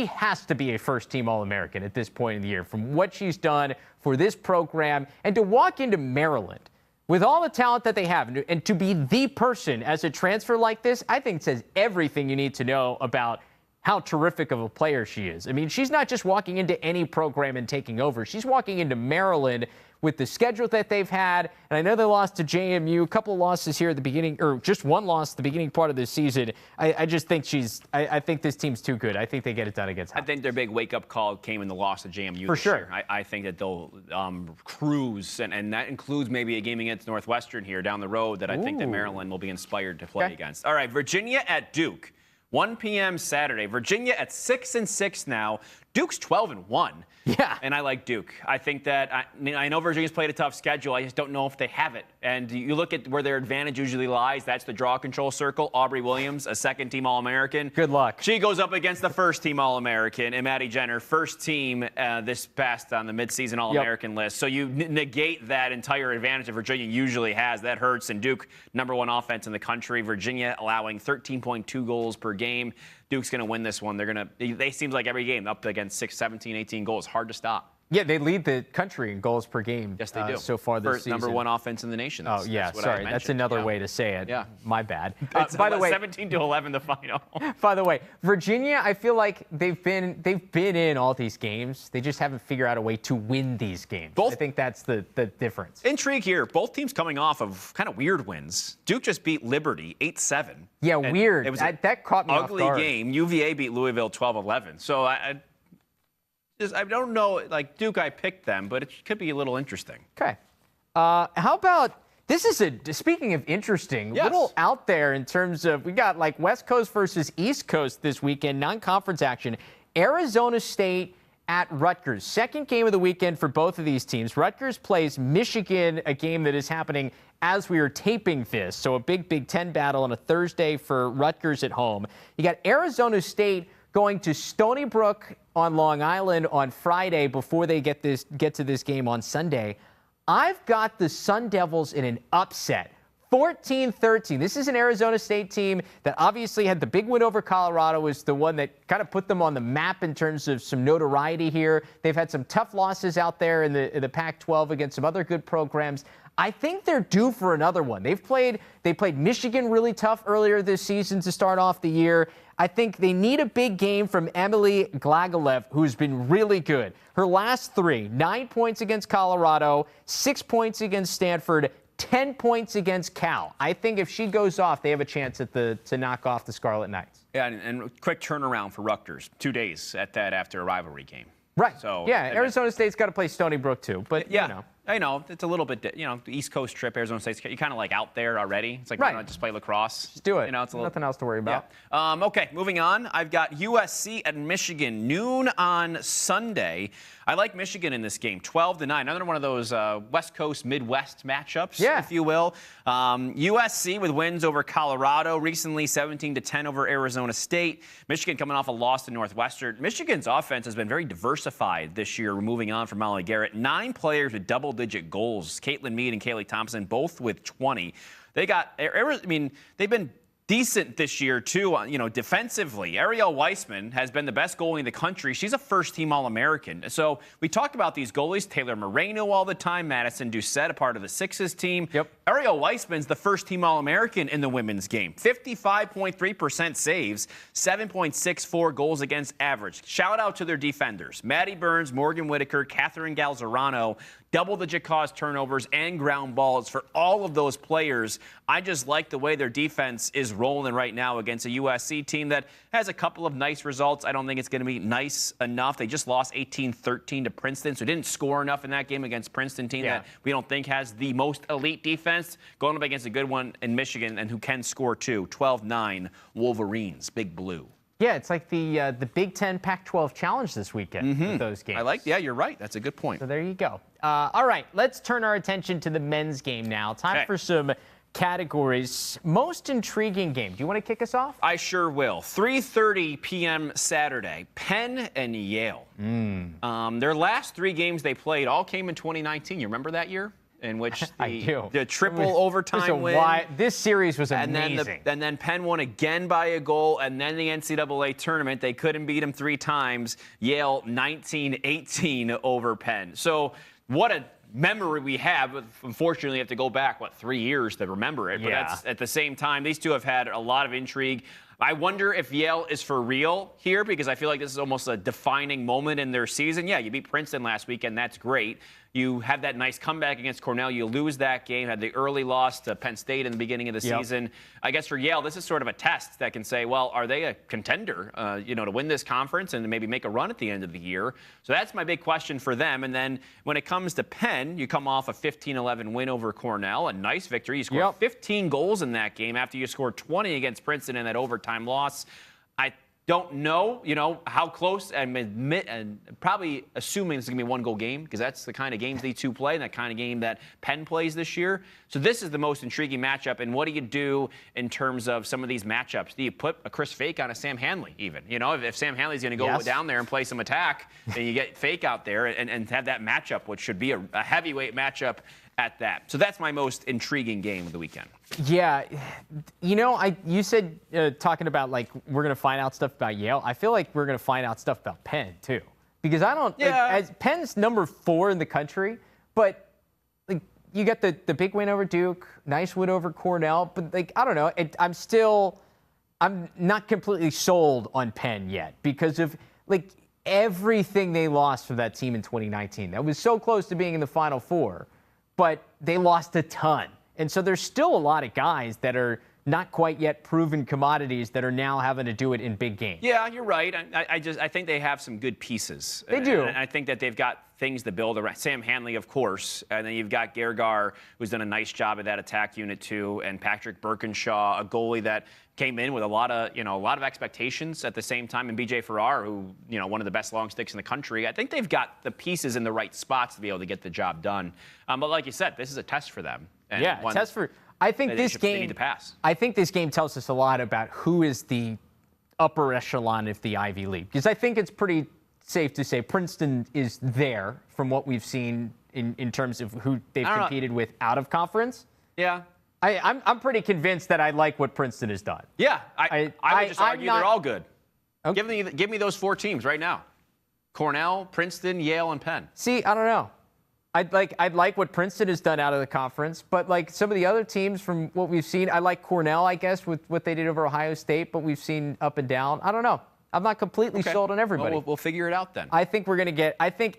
has to be a first-team All-American at this point in the year from what she's done for this program. And to walk into Maryland with all the talent that they have and to be the person as a transfer like this, I think it says everything you need to know about how terrific of a player she is. I mean, she's not just walking into any program and taking over. She's walking into Maryland with the schedule that they've had. And I know they lost to JMU, a couple of losses here at the beginning, or just one loss at the beginning part of the season. I just think I think this team's too good. I think they get it done against Hopkins. I think their big wake-up call came in the loss to JMU For this sure. year. I think that they'll cruise, and that includes maybe a game against Northwestern here down the road that I think that Maryland will be inspired to play against. All right, Virginia at Duke. 1 p.m. Saturday. Virginia at 6-6 now, Duke's 12-1. Yeah. And I like Duke. I think that I know Virginia's played a tough schedule. I just don't know if they have it. And you look at where their advantage usually lies. That's the draw control circle. Aubrey Williams, a second-team All-American. Good luck. She goes up against the first-team All-American, and Maddie Jenner, first team this past on the midseason All-American list. So you negate that entire advantage that Virginia usually has. That hurts. And Duke, #1 offense in the country. Virginia allowing 13.2 goals per game. Duke's going to win this one. They seems like every game up against 6, 17, 18 goals. Hard to stop. Yeah, they lead the country in goals per game. Yes, they do. So far this season. #1 offense in the nation. That's another way to say it. Yeah. My bad. By the way, 17-11 the final. By the way, Virginia, I feel like they've been in all these games. They just haven't figured out a way to win these games. I think that's the difference. Intrigue here. Both teams coming off of kind of weird wins. Duke just beat Liberty 8-7. Yeah, weird. It was that caught me ugly off guard. game. UVA beat Louisville 12-11. So I don't know, like Duke, I picked them, but it could be a little interesting. Okay. How about, this is speaking of interesting, little out there in terms of, we got like West Coast versus East Coast this weekend, non-conference action. Arizona State at Rutgers. Second game of the weekend for both of these teams. Rutgers plays Michigan, a game that is happening as we are taping this. So a big Big Ten battle on a Thursday for Rutgers at home. You got Arizona State going to Stony Brook on Long Island on Friday before they get to this game on Sunday. I've got the Sun Devils in an upset. 14-13. This is an Arizona State team that obviously had the big win over Colorado, was the one that kind of put them on the map in terms of some notoriety here. They've had some tough losses out there in the Pac-12 against some other good programs. I think they're due for another one. They played Michigan really tough earlier this season to start off the year. I think they need a big game from Emily Glagalev, who's been really good. Her last 3, 9 points against Colorado, 6 points against Stanford, 10 points against Cal. I think if she goes off, they have a chance to knock off the Scarlet Knights. Yeah, and quick turnaround for Rutgers. 2 days at that after a rivalry game. Right. So yeah, Arizona State's got to play Stony Brook too, but yeah. you know. I know it's a little bit, the East Coast trip, Arizona State's, you're kind of like out there already. It's like, why not just play lacrosse? Just do it. It's a little, nothing else to worry about. Yeah. Okay, moving on. I've got USC at Michigan, noon on Sunday. I like Michigan in this game, 12-9. Another one of those West Coast, Midwest matchups, if you will. USC with wins over Colorado, recently 17-10 over Arizona State. Michigan coming off a loss to Northwestern. Michigan's offense has been very diversified this year, moving on from Molly Garrett. 9 players with double-digit goals. Caitlin Meade and Kaylee Thompson both with 20. They've been decent this year, too, defensively. Ariel Weissman has been the best goalie in the country. She's a first-team All-American. So we talk about these goalies, Taylor Moreno all the time, Madison Doucette, a part of the Sixes team. Yep. Ariel Weissman's the first-team All-American in the women's game. 55.3% saves, 7.64 goals against average. Shout out to their defenders. Maddie Burns, Morgan Whitaker, Catherine Galzerano, double-digit caused turnovers and ground balls for all of those players. I just like the way their defense is rolling right now against a USC team that has a couple of nice results. I don't think it's going to be nice enough. They just lost 18-13 to Princeton, so didn't score enough in that game against Princeton team that we don't think has the most elite defense. Going up against a good one in Michigan and who can score too. 12-9 Wolverines, Big Blue. Yeah, it's like the Big Ten Pac-12 challenge this weekend with those games. You're right. That's a good point. So there you go. All right, let's turn our attention to the men's game now. Time for some categories. Most intriguing game. Do you want to kick us off? I sure will. 3:30 p.m. Saturday, Penn and Yale. Their last 3 games they played all came in 2019. You remember that year? In which the triple overtime win. This series was amazing. And then Penn won again by a goal, and then the NCAA tournament, they couldn't beat them 3 times. Yale 19-18 over Penn. So what a memory we have. Unfortunately, you have to go back, 3 years to remember it. But that's, at the same time, these two have had a lot of intrigue. I wonder if Yale is for real here, because I feel like this is almost a defining moment in their season. Yeah, you beat Princeton last weekend. That's great. You have that nice comeback against Cornell. You lose that game, had the early loss to Penn State in the beginning of the season. I guess for Yale, this is sort of a test that can say, well, are they a contender, to win this conference and maybe make a run at the end of the year? So that's my big question for them. And then when it comes to Penn, you come off a 15-11 win over Cornell, a nice victory. You scored 15 goals in that game after you scored 20 against Princeton in that overtime loss. Don't know, how close, and probably assuming it's going to be a one-goal game because that's the kind of games these two play and that kind of game that Penn plays this year. So this is the most intriguing matchup. And what do you do in terms of some of these matchups? Do you put a Chris Fake on a Sam Hanley even? If Sam Hanley's going to go down there and play some attack, and you get Fake out there and have that matchup, which should be a heavyweight matchup at that. So that's my most intriguing game of the weekend. Yeah. You said talking about like we're going to find out stuff about Yale. I feel like we're going to find out stuff about Penn too. Because as Penn's number 4 in the country, but like you get the big win over Duke, nice win over Cornell, but like I don't know, I'm not completely sold on Penn yet because of like everything they lost from that team in 2019. That was so close to being in the Final Four. But they lost a ton. And so there's still a lot of guys that are not quite yet proven commodities that are now having to do it in big games. Yeah, you're right. I think they have some good pieces. They do. And I think that they've got things to build around. Sam Hanley, of course. And then you've got Gergar, who's done a nice job at that attack unit too. And Patrick Birkinshaw, a goalie that came in with a lot of expectations at the same time. And BJ Farrar, who, one of the best long sticks in the country. I think they've got the pieces in the right spots to be able to get the job done. But like you said, this is a test for them. And a test for. I think this game. They need to pass. I think this game tells us a lot about who is the upper echelon of the Ivy League, because I think it's pretty safe to say Princeton is there from what we've seen in terms of who they've competed with out of conference. Yeah. I'm pretty convinced that I like what Princeton has done. Yeah, I would just argue they're all good. Okay. Give me those 4 teams right now: Cornell, Princeton, Yale, and Penn. See, I don't know. I'd like what Princeton has done out of the conference, but like some of the other teams from what we've seen, I like Cornell, I guess, with what they did over Ohio State, but we've seen up and down. I don't know. I'm not completely sold on everybody. Well, we'll figure it out then. I think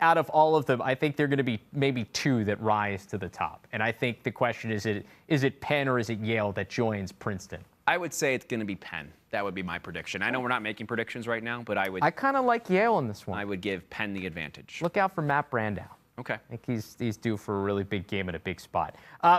out of all of them, I think they're going to be maybe 2 that rise to the top. And I think the question is it Penn or is it Yale that joins Princeton? I would say it's going to be Penn. That would be my prediction. I know we're not making predictions right now, but I kind of like Yale in this one. I would give Penn the advantage. Look out for Matt Brandow. Okay. I think he's due for a really big game at a big spot.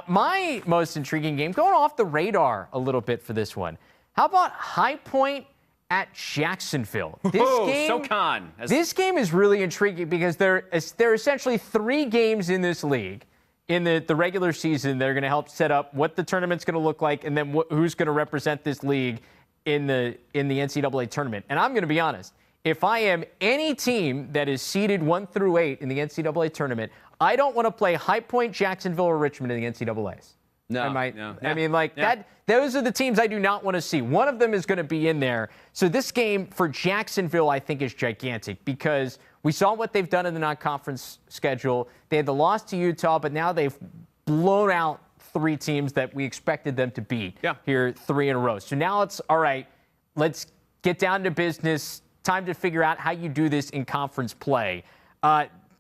My most intriguing game, going off the radar a little bit for this one. How about High Point at Jacksonville? This game is really intriguing because there are essentially 3 games in this league in the regular season that are going to help set up what the tournament's going to look like and then who's going to represent this league in the NCAA tournament. And I'm going to be honest. If I am any team that is seeded 1 through 8 in the NCAA tournament, I don't want to play High Point, Jacksonville, or Richmond in the NCAAs. No. I mean, that. Those are the teams I do not want to see. One of them is going to be in there. So this game for Jacksonville, I think, is gigantic because we saw what they've done in the non-conference schedule. They had the loss to Utah, but now they've blown out 3 teams that we expected them to beat here 3 in a row. So now it's, all right, let's get down to business. Time to figure out how you do this in conference play.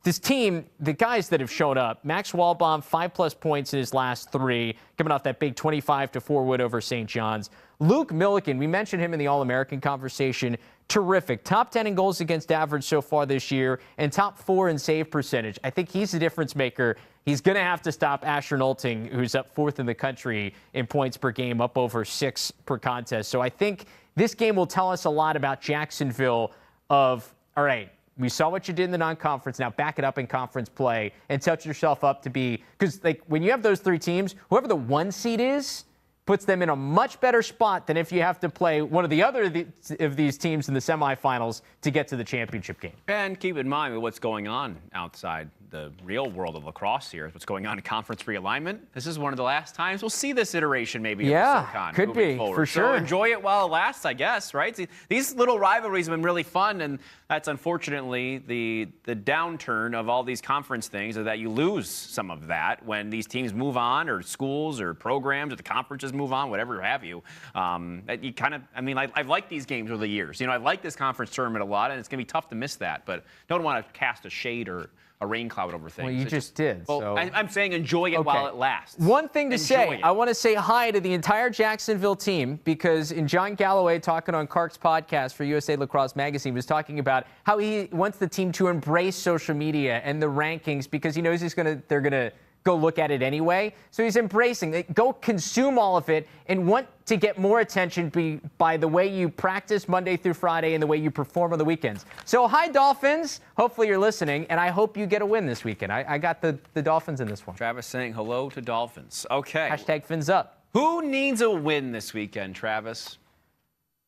This team, the guys that have shown up, Max Walbaum, 5+ points in his last 3, coming off that big 25-4 win over St. John's. Luke Milliken, we mentioned him in the All-American conversation. Terrific. Top 10 in goals against average so far this year and top 4 in save percentage. I think he's the difference maker. He's going to have to stop Asher Nolting, who's up 4th in the country in points per game, up over 6 per contest. So I think this game will tell us a lot about Jacksonville of, all right, we saw what you did in the non-conference. Now back it up in conference play and set yourself up to be, because like when you have those 3 teams, whoever the 1 seed is puts them in a much better spot than if you have to play one of the other of these teams in the semifinals to get to the championship game. And keep in mind what's going on outside the real world of lacrosse here, what's going on in conference realignment. This is one of the last times we'll see this iteration maybe. Yeah, of SoCon could be, forward. for sure. So enjoy it while it lasts, I guess, right? See, these little rivalries have been really fun, and that's unfortunately the downturn of all these conference things, is that you lose some of that when these teams move on, or schools or programs or the conferences move on, whatever have you. You kind of, I've liked these games over the years. I like this conference tournament a lot, and it's going to be tough to miss that, but don't want to cast a shade or a rain cloud over things. Well, you just did. Well, so. I'm saying enjoy it while it lasts. One thing to say, I want to say hi to the entire Jacksonville team, because in John Galloway talking on Clark's podcast for USA Lacrosse Magazine was talking about how he wants the team to embrace social media and the rankings, because he knows they're going to go look at it anyway. So he's embracing it. Go consume all of it and want to get more attention by the way you practice Monday through Friday and the way you perform on the weekends. So hi, Dolphins. Hopefully you're listening, and I hope you get a win this weekend. I got the Dolphins in this one. Travis saying hello to Dolphins. Okay. Hashtag fins up. Who needs a win this weekend, Travis?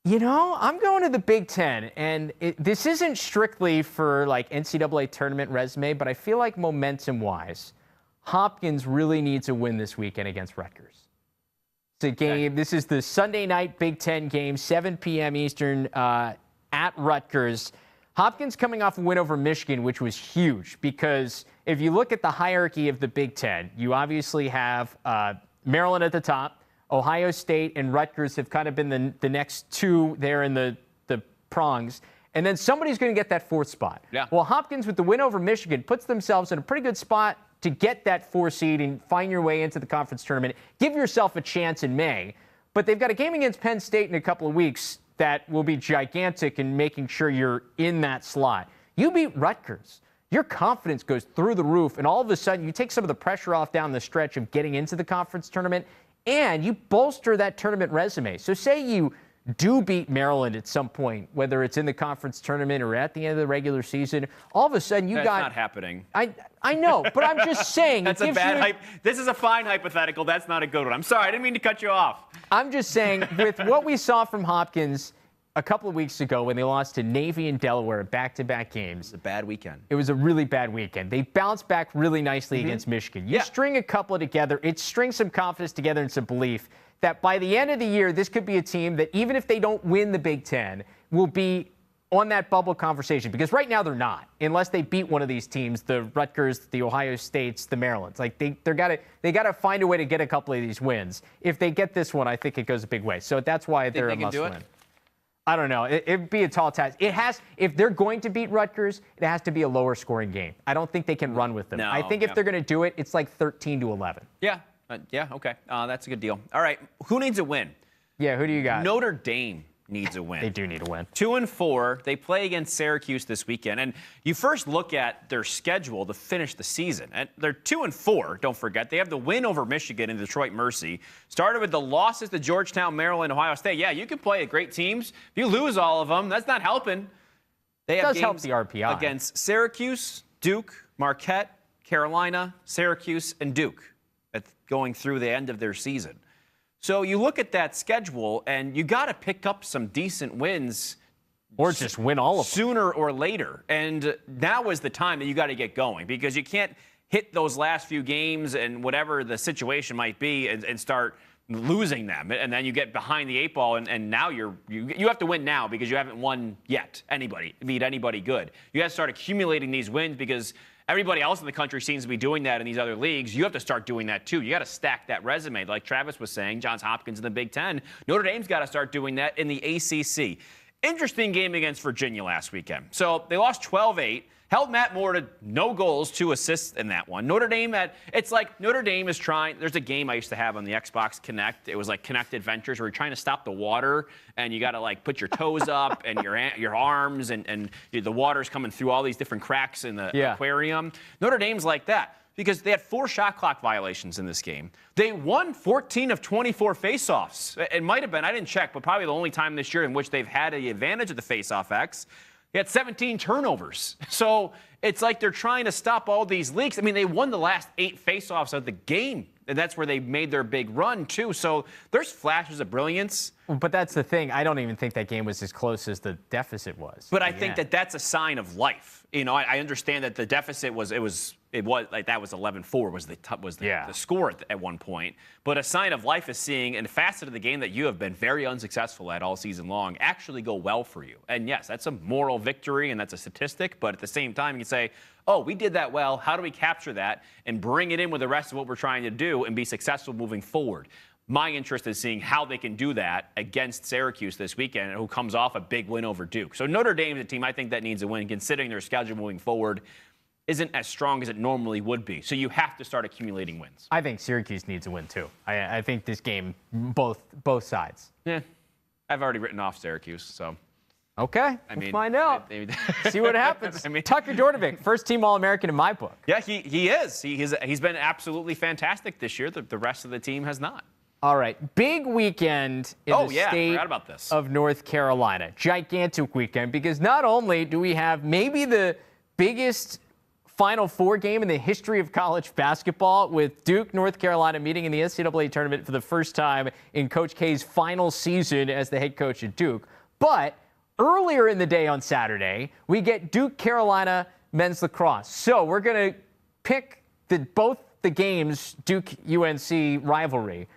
You know, I'm going to the Big Ten, and this isn't strictly for like NCAA tournament resume, but I feel like momentum-wise, Hopkins really needs a win this weekend against Rutgers. It's a game. This is the Sunday night Big Ten game, 7 p.m. Eastern at Rutgers. Hopkins coming off a win over Michigan, which was huge because if you look at the hierarchy of the Big Ten, you obviously have Maryland at the top. Ohio State and Rutgers have kind of been the next two there in the prongs. And then somebody's going to get that fourth spot. Yeah. Well, Hopkins, with the win over Michigan, puts themselves in a pretty good spot to get that 4 seed and find your way into the conference tournament. Give yourself a chance in May. But they've got a game against Penn State in a couple of weeks that will be gigantic in making sure you're in that slot. You beat Rutgers. Your confidence goes through the roof, and all of a sudden you take some of the pressure off down the stretch of getting into the conference tournament, and you bolster that tournament resume. So say you do beat Maryland at some point, whether it's in the conference tournament or at the end of the regular season, all of a sudden That's not happening. I know, but I'm just saying. That's a bad hype. This is a fine hypothetical. That's not a good one. I'm sorry. I didn't mean to cut you off. I'm just saying, with what we saw from Hopkins a couple of weeks ago when they lost to Navy and Delaware back-to-back games. It was a bad weekend. It was a really bad weekend. They bounced back really nicely against Michigan. You string a couple together, it strings some confidence together and some belief that by the end of the year, this could be a team that even if they don't win the Big Ten, will be on that bubble conversation. Because right now they're not, unless they beat one of these teams, the Rutgers, the Ohio States, the Marylands. Like they gotta find a way to get a couple of these wins. If they get this one, I think it goes a big way. So that's why they're a must-win. I don't know. It'd be a tall task. If they're going to beat Rutgers, it has to be a lower scoring game. I don't think they can run with them. No, I think if they're going to do it, it's like 13-11. Yeah. Okay. That's a good deal. All right. Who needs a win? Yeah, who do you got? Notre Dame needs a win. They do need a win. 2-4. They play against Syracuse this weekend. And you first look at their schedule to finish the season. And they're 2-4, don't forget. They have the win over Michigan and Detroit Mercy. Started with the losses to Georgetown, Maryland, Ohio State. Yeah, you can play at great teams. If you lose all of them, that's not helping. They have games help the RPI. Against Syracuse, Duke, Marquette, Carolina, Syracuse, and Duke. That's going through the end of their season. So you look at that schedule, and you got to pick up some decent wins. Or just win all of them. Sooner or later. And now is the time that you got to get going, because you can't hit those last few games and whatever the situation might be and start losing them. And then you get behind the 8 ball, and now you have to win now because you haven't won yet. Beat anybody good. You got to start accumulating these wins because everybody else in the country seems to be doing that in these other leagues. You have to start doing that, too. You got to stack that resume. Like Travis was saying, Johns Hopkins in the Big Ten. Notre Dame's got to start doing that in the ACC. Interesting game against Virginia last weekend. So they lost 12-8. Held Matt Moore to no goals, 2 assists in that one. Notre Dame Notre Dame is trying. There's a game I used to have on the Xbox Connect. It was like Connect Adventures, where you're trying to stop the water, and you got to like put your toes up and your arms, and the water's coming through all these different cracks in the aquarium. Notre Dame's like that because they had 4 shot clock violations in this game. They won 14 of 24 faceoffs. It might have been, I didn't check, but probably the only time this year in which they've had the advantage of the faceoff X. He had 17 turnovers. So it's like they're trying to stop all these leaks. I mean, they won the last 8 faceoffs of the game, and that's where they made their big run, too. So there's flashes of brilliance. But that's the thing. I don't even think that game was as close as the deficit was. But I think that that's a sign of life. You know, I understand that the deficit was like that was 11-4 was the score at one point. But a sign of life is seeing a facet of the game that you have been very unsuccessful at all season long actually go well for you. And yes, that's a moral victory and that's a statistic. But at the same time, you can say, oh, we did that well. How do we capture that and bring it in with the rest of what we're trying to do and be successful moving forward? My interest is seeing how they can do that against Syracuse this weekend, who comes off a big win over Duke. So Notre Dame is a team I think that needs a win, considering their schedule moving forward isn't as strong as it normally would be. So you have to start accumulating wins. I think Syracuse needs a win, too. I think this game, both sides. Yeah, I've already written off Syracuse, so Okay, we'll find out. See what happens. Tucker Dordevic, first-team All-American in my book. Yeah, he is. He's been absolutely fantastic this year. The rest of the team has not. All right, big weekend in the state of North Carolina. Gigantic weekend, because not only do we have maybe the biggest Final Four game in the history of college basketball, with Duke, North Carolina meeting in the NCAA tournament for the first time in Coach K's final season as the head coach at Duke, but earlier in the day on Saturday, we get Duke Carolina men's lacrosse. So we're going to pick both the games, Duke-UNC rivalry.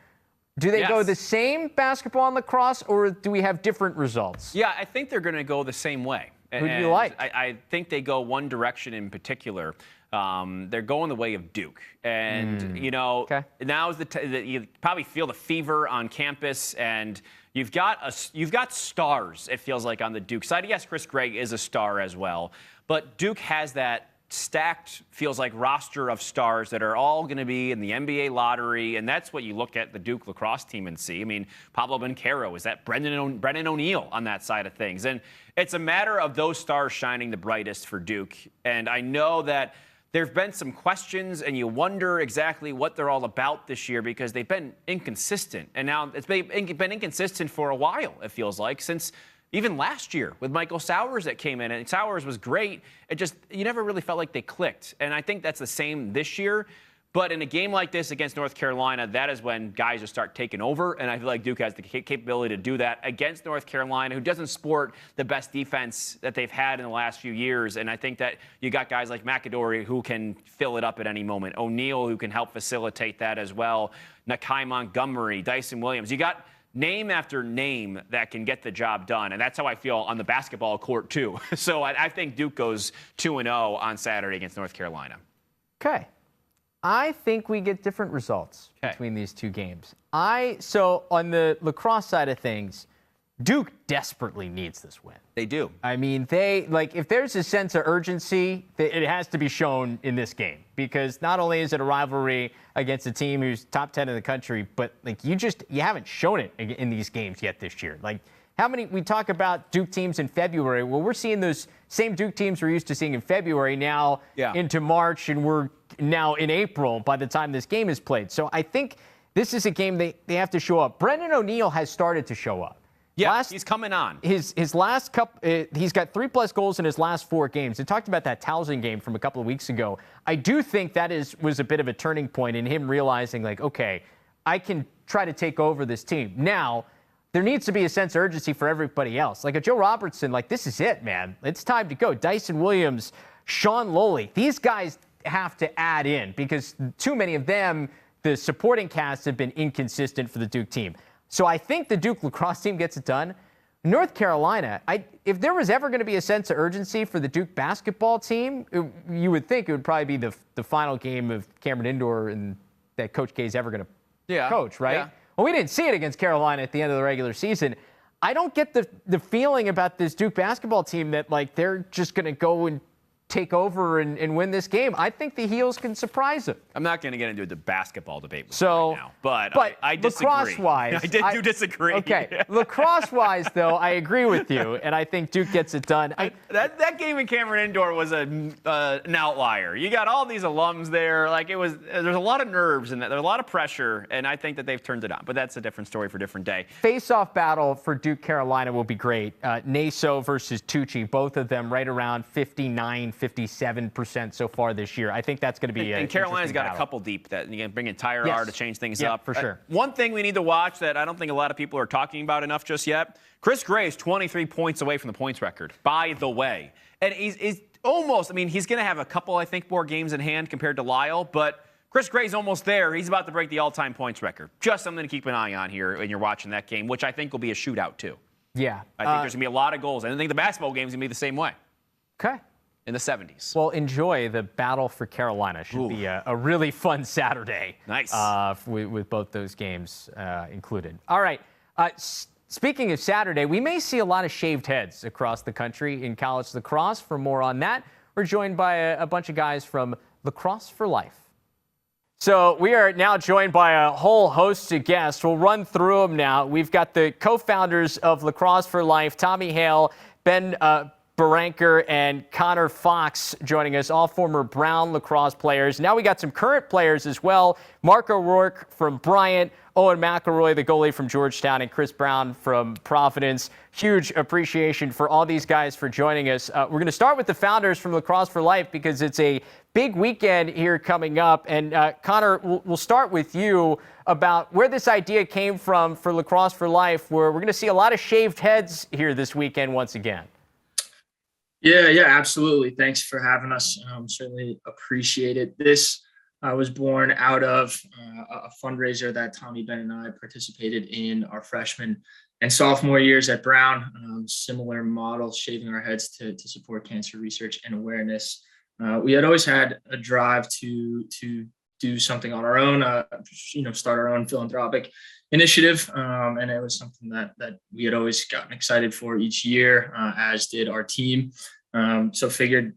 Do they go the same basketball and lacrosse, or do we have different results? Yeah, I think they're going to go the same way. Who do you like? I think they go one direction in particular. They're going the way of Duke. And, now is you probably feel the fever on campus, and you've got stars, it feels like, on the Duke side. Yes, Chris Gregg is a star as well, but Duke has that stacked, feels like, roster of stars that are all going to be in the NBA lottery, and that's what you look at the Duke lacrosse team and see. I mean, Pablo Bencaro, is that Brendan O'Neill on that side of things? And it's a matter of those stars shining the brightest for Duke. And I know that there have been some questions, and you wonder exactly what they're all about this year, because they've been inconsistent. And now it's been inconsistent for a while, it feels like, since even last year with Michael Sowers that came in. And Sowers was great. You never really felt like they clicked. And I think that's the same this year. But in a game like this against North Carolina, that is when guys just start taking over. And I feel like Duke has the capability to do that against North Carolina, who doesn't sport the best defense that they've had in the last few years. And I think that you got guys like McAdory who can fill it up at any moment. O'Neal, who can help facilitate that as well. Nakai Montgomery, Dyson Williams. You got name after name that can get the job done. And that's how I feel on the basketball court, too. So I think Duke goes 2-0 on Saturday against North Carolina. Okay. I think we get different results between these two games. So on the lacrosse side of things, Duke desperately needs this win. They do. I mean, if there's a sense of urgency, it has to be shown in this game, because not only is it a rivalry against a team who's top 10 in the country, but you haven't shown it in these games yet this year. We talk about Duke teams in February. Well, we're seeing those same Duke teams we're used to seeing in February now into March, and we're now in April by the time this game is played. So I think this is a game they have to show up. Brendan O'Neill has started to show up. Yeah, he's coming on. His last he's got 3+ goals in his last 4 games. I talked about that Towson game from a couple of weeks ago. I do think that was a bit of a turning point in him realizing, okay, I can try to take over this team. Now, there needs to be a sense of urgency for everybody else. Like a Joe Robertson, this is it, man. It's time to go. Dyson Williams, Sean Lowley, these guys have to add in, because too many of them, the supporting cast, have been inconsistent for the Duke team. So I think the Duke lacrosse team gets it done. North Carolina, if there was ever going to be a sense of urgency for the Duke basketball team, you would think it would probably be the final game of Cameron Indoor and that Coach K is ever going to coach, right? Yeah. Well, we didn't see it against Carolina at the end of the regular season. I don't get the feeling about this Duke basketball team that they're just going to go and take over and win this game. I think the Heels can surprise them. I'm not going to get into the basketball debate with you right now, but I disagree. Lacrosse-wise, I do disagree. Okay, lacrosse-wise, though, I agree with you, and I think Duke gets it done. That game in Cameron Indoor was an outlier. You got all these alums there. There's a lot of nerves and there's a lot of pressure, and I think that they've turned it on. But that's a different story for a different day. Face-off battle for Duke Carolina will be great. Naso versus Tucci, both of them right around 57% so far this year. I think that's going to be and Carolina's got a couple deep that you can bring in Tyler R to change things up. For sure. One thing we need to watch that I don't think a lot of people are talking about enough just yet, Chris Gray is 23 points away from the points record, by the way. And he's almost, he's going to have a couple, I think, more games in hand compared to Lyle, but Chris Gray's almost there. He's about to break the all-time points record. Just something to keep an eye on here when you're watching that game, which I think will be a shootout, too. Yeah. I think there's going to be a lot of goals. I think the basketball game's going to be the same way. Okay. In the 70s. Well, enjoy the battle for Carolina. Should be a really fun Saturday. Nice. With both those games included. All right. Speaking of Saturday, we may see a lot of shaved heads across the country in college lacrosse. For more on that, we're joined by a bunch of guys from Lacrosse For Life. So we are now joined by a whole host of guests. We'll run through them now. We've got the co-founders of Lacrosse For Life, Tommy Hale, Ben Baranker and Connor Fox joining us, all former Brown lacrosse players. Now we got some current players as well. Mark O'Rourke from Bryant, Owen McElroy, the goalie from Georgetown, and Chris Brown from Providence. Huge appreciation for all these guys for joining us. We're going to start with the founders from Lacrosse for Life because it's a big weekend here coming up. And Connor, we'll start with you about where this idea came from for Lacrosse for Life, where we're going to see a lot of shaved heads here this weekend once again. Yeah, absolutely. Thanks for having us. Certainly appreciate it. This was born out of a fundraiser that Tommy, Ben, and I participated in our freshman and sophomore years at Brown. Similar model, shaving our heads to support cancer research and awareness. We had always had a drive to do something on our own, start our own philanthropic initiative. And it was something that we had always gotten excited for each year, as did our team. So figured,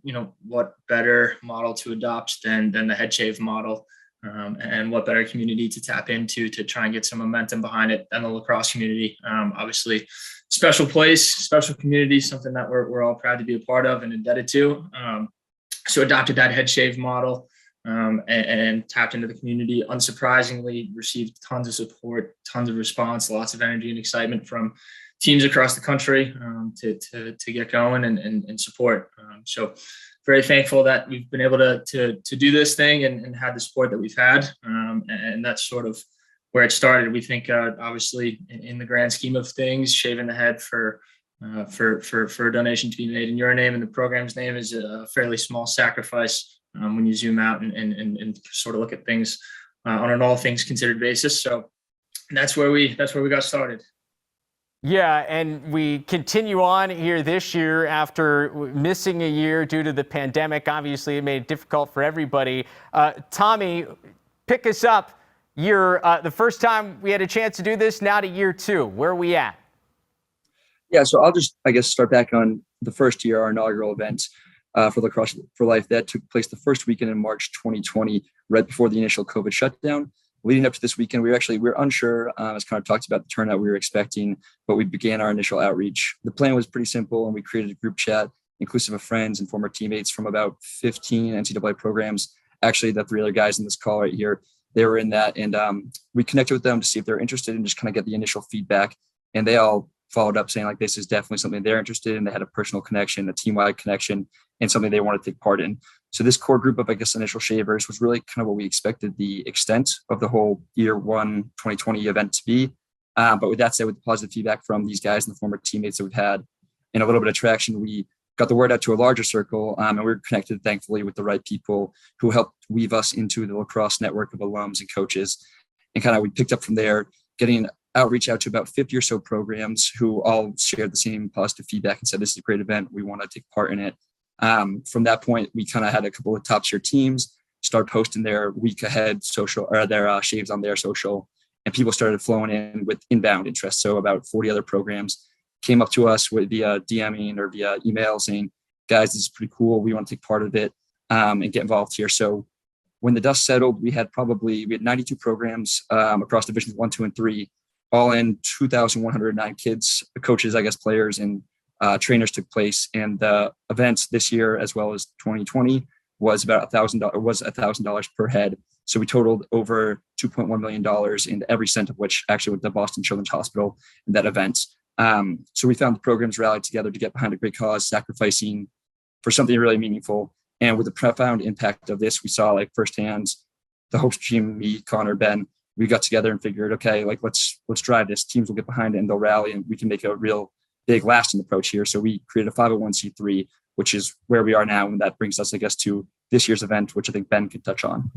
what better model to adopt than the head shave model, and what better community to tap into to try and get some momentum behind it than the lacrosse community. Obviously, special place, special community, something that we're all proud to be a part of and indebted to. So adopted that head shave model. And tapped into the community. Unsurprisingly, received tons of support, tons of response, lots of energy and excitement from teams across the country to get going and support. So very thankful that we've been able to do this thing and had the support that we've had. And that's sort of where it started. We think, obviously, in the grand scheme of things, shaving the head for a donation to be made in your name and the program's name is a fairly small sacrifice. When you zoom out and sort of look at things on an all things considered basis. So that's where we got started. Yeah, and we continue on here this year after missing a year due to the pandemic. Obviously, it made it difficult for everybody. Tommy, pick us up. The first time we had a chance to do this, now to year 2. Where are we at? Yeah, so I'll just, start back on the first year, our inaugural event. For Lacrosse for Life that took place the first weekend in March 2020, right before the initial COVID shutdown. Leading up to this weekend, we were unsure, as Connor talked about, the turnout we were expecting, but we began our initial outreach. The plan was pretty simple, and we created a group chat inclusive of friends and former teammates from about 15 NCAA programs. Actually, the 3 other guys in this call right here, they were in that, and we connected with them to see if they're interested and just kind of get the initial feedback. And they all followed up saying, this is definitely something they're interested in. They had a personal connection, a team-wide connection, and something they want to take part in. So this core group of, initial shavers was really kind of what we expected the extent of the whole year 1 2020 event to be. But with that said, with the positive feedback from these guys and the former teammates that we've had and a little bit of traction, we got the word out to a larger circle, and we were connected, thankfully, with the right people who helped weave us into the lacrosse network of alums and coaches. And we picked up from there, getting outreach out to about 50 or so programs who all shared the same positive feedback and said, this is a great event. We want to take part in it. From that point, we kind of had a couple of top tier teams start posting their week ahead social or their shaves on their social, and people started flowing in with inbound interest. So about 40 other programs came up to us via DMing or via email saying, guys, this is pretty cool. We want to take part of it and get involved here. So when the dust settled, we had 92 programs across divisions 1, 2, and 3, all in 2,109 kids, coaches, players, and trainers took place. And the events this year, as well as 2020, was about $1,000 per head. So we totaled over $2.1 million, and every cent of which actually went to Boston Children's Hospital in that event. So we found the programs rallied together to get behind a great cause, sacrificing for something really meaningful. And with the profound impact of this, we saw firsthand the host team, me, Connor, Ben, we got together and figured, okay, let's drive this. Teams will get behind it and they'll rally, and we can make a real big lasting approach here. So we created a 501c3, which is where we are now. And that brings us, to this year's event, which I think Ben could touch on.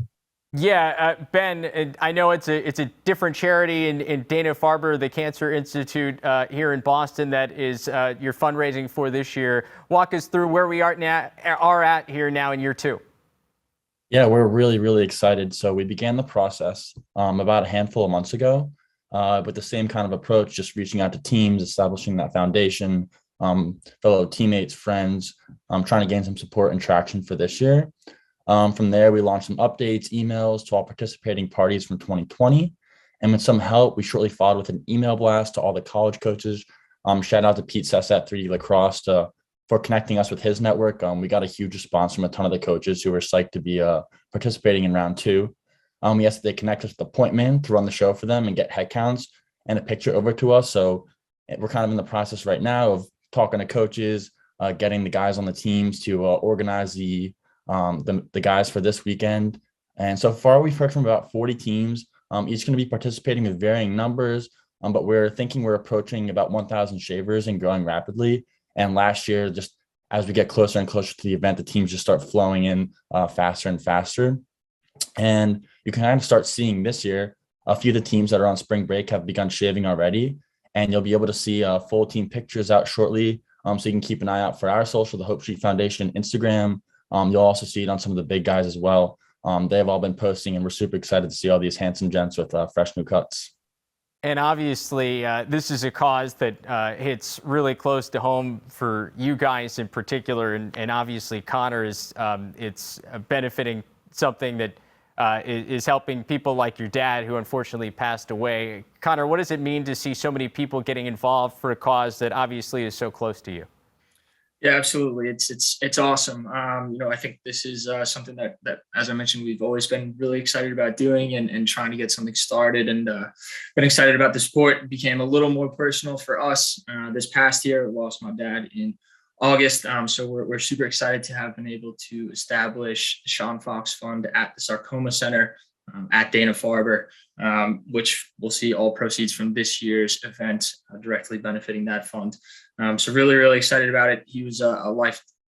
Yeah, Ben, I know it's a different charity in Dana-Farber, the Cancer Institute here in Boston, that is you're fundraising for this year. Walk us through where we are at here now in year 2. Yeah, we're really, really excited. So we began the process about a handful of months ago with the same kind of approach, just reaching out to teams, establishing that foundation, fellow teammates, friends, trying to gain some support and traction for this year. From there, we launched some updates, emails to all participating parties from 2020. And with some help, we shortly followed with an email blast to all the college coaches Shout out to Pete Sess at 3D Lacrosse for connecting us with his network. We got a huge response from a ton of the coaches who were psyched to be participating in round 2. We asked that they connect us with the point man to run the show for them and get head counts and a picture over to us. So we're kind of in the process right now of talking to coaches, getting the guys on the teams to organize the guys for this weekend. And so far, we've heard from about 40 teams, each going to be participating with varying numbers, but we're thinking we're approaching about 1,000 shavers and growing rapidly. And last year, just as we get closer and closer to the event, the teams just start flowing in faster and faster. And you can kind of start seeing this year, a few of the teams that are on spring break have begun shaving already. And you'll be able to see full team pictures out shortly. So you can keep an eye out for our social, the Hope Street Foundation Instagram. You'll also see it on some of the big guys as well. They've all been posting, and we're super excited to see all these handsome gents with fresh new cuts. And obviously, this is a cause that hits really close to home for you guys in particular. And obviously, Connor is it's benefiting something that is helping people like your dad, who unfortunately passed away. Connor, what does it mean to see so many people getting involved for a cause that obviously is so close to you? Yeah, absolutely. It's awesome. I think this is something that, as I mentioned, we've always been really excited about doing and trying to get something started, and been excited about the sport. It became a little more personal for us this past year. I lost my dad in August. So we're super excited to have been able to establish the Sean Fox Fund at the Sarcoma Center at Dana-Farber, which we'll see all proceeds from this year's event directly benefiting that fund. So really, really excited about it. He was a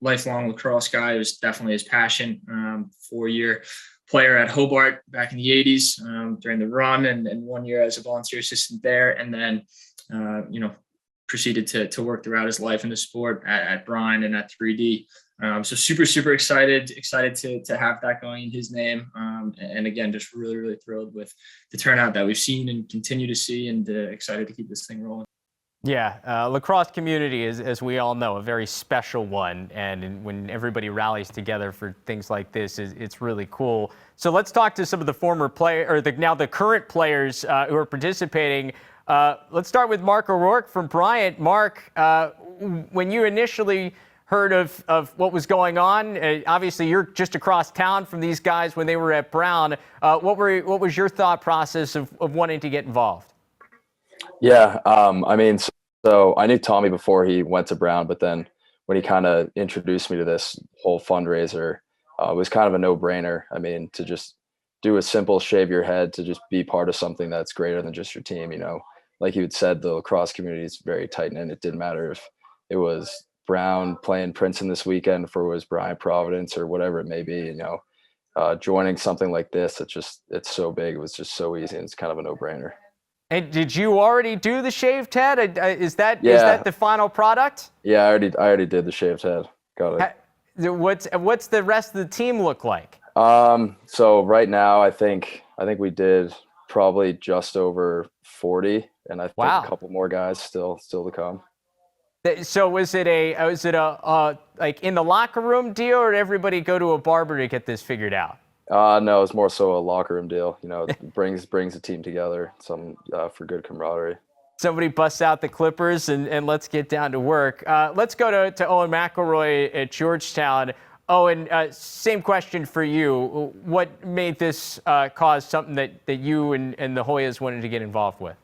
lifelong lacrosse guy. It was definitely his passion. 4-year player at Hobart back in the 80s during the run, and 1 year as a volunteer assistant there. And then, proceeded to work throughout his life in the sport at Bryan and at 3D. So super excited to have that going in his name. And again, just really, really thrilled with the turnout that we've seen and continue to see, and excited to keep this thing rolling. Yeah, lacrosse community is, as we all know, a very special one. And when everybody rallies together for things like this, it's really cool. So let's talk to some of the former players, or now the current players who are participating. Let's start with Mark O'Rourke from Bryant. Mark, when you initially heard of what was going on, obviously you're just across town from these guys when they were at Brown. What was your thought process of wanting to get involved? Yeah, so I knew Tommy before he went to Brown, but then when he kind of introduced me to this whole fundraiser, it was kind of a no-brainer. I mean, to just do a simple shave your head, to just be part of something that's greater than just your team. Like you had said, the lacrosse community is very tight-knit. It didn't matter if it was Brown playing Princeton this weekend, or it was Bryant Providence, or whatever it may be. Joining something like this, it's so big. It was just so easy, and it's kind of a no-brainer. And did you already do the shaved head? Is that the final product? Yeah, I already did the shaved head. Got it. What's the rest of the team look like? So right now, I think we did probably just over 40, and I think a couple more guys still to come. So was it a like in the locker room deal, or did everybody go to a barber to get this figured out? No, it's more so a locker room deal. It brings the team together, for good camaraderie. Somebody busts out the clippers and let's get down to work. Let's go to Owen McElroy at Georgetown. Owen, same question for you. What made this cause something that you and the Hoyas wanted to get involved with?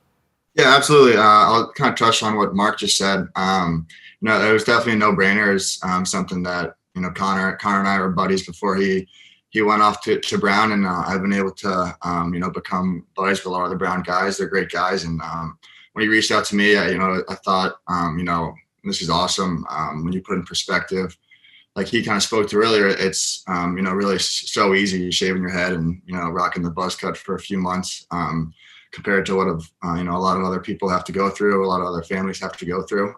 Yeah, absolutely. I'll kind of touch on what Mark just said. It was definitely a no-brainer. It's something that Connor and I were buddies before he went off to Brown, and I've been able to become buddies with a lot of the Brown guys. They're great guys, and when he reached out to me, I thought this is awesome. When you put in perspective, like he kind of spoke to earlier, it's really so easy shaving your head and rocking the buzz cut for a few months compared to what a lot of other people have to go through, a lot of other families have to go through.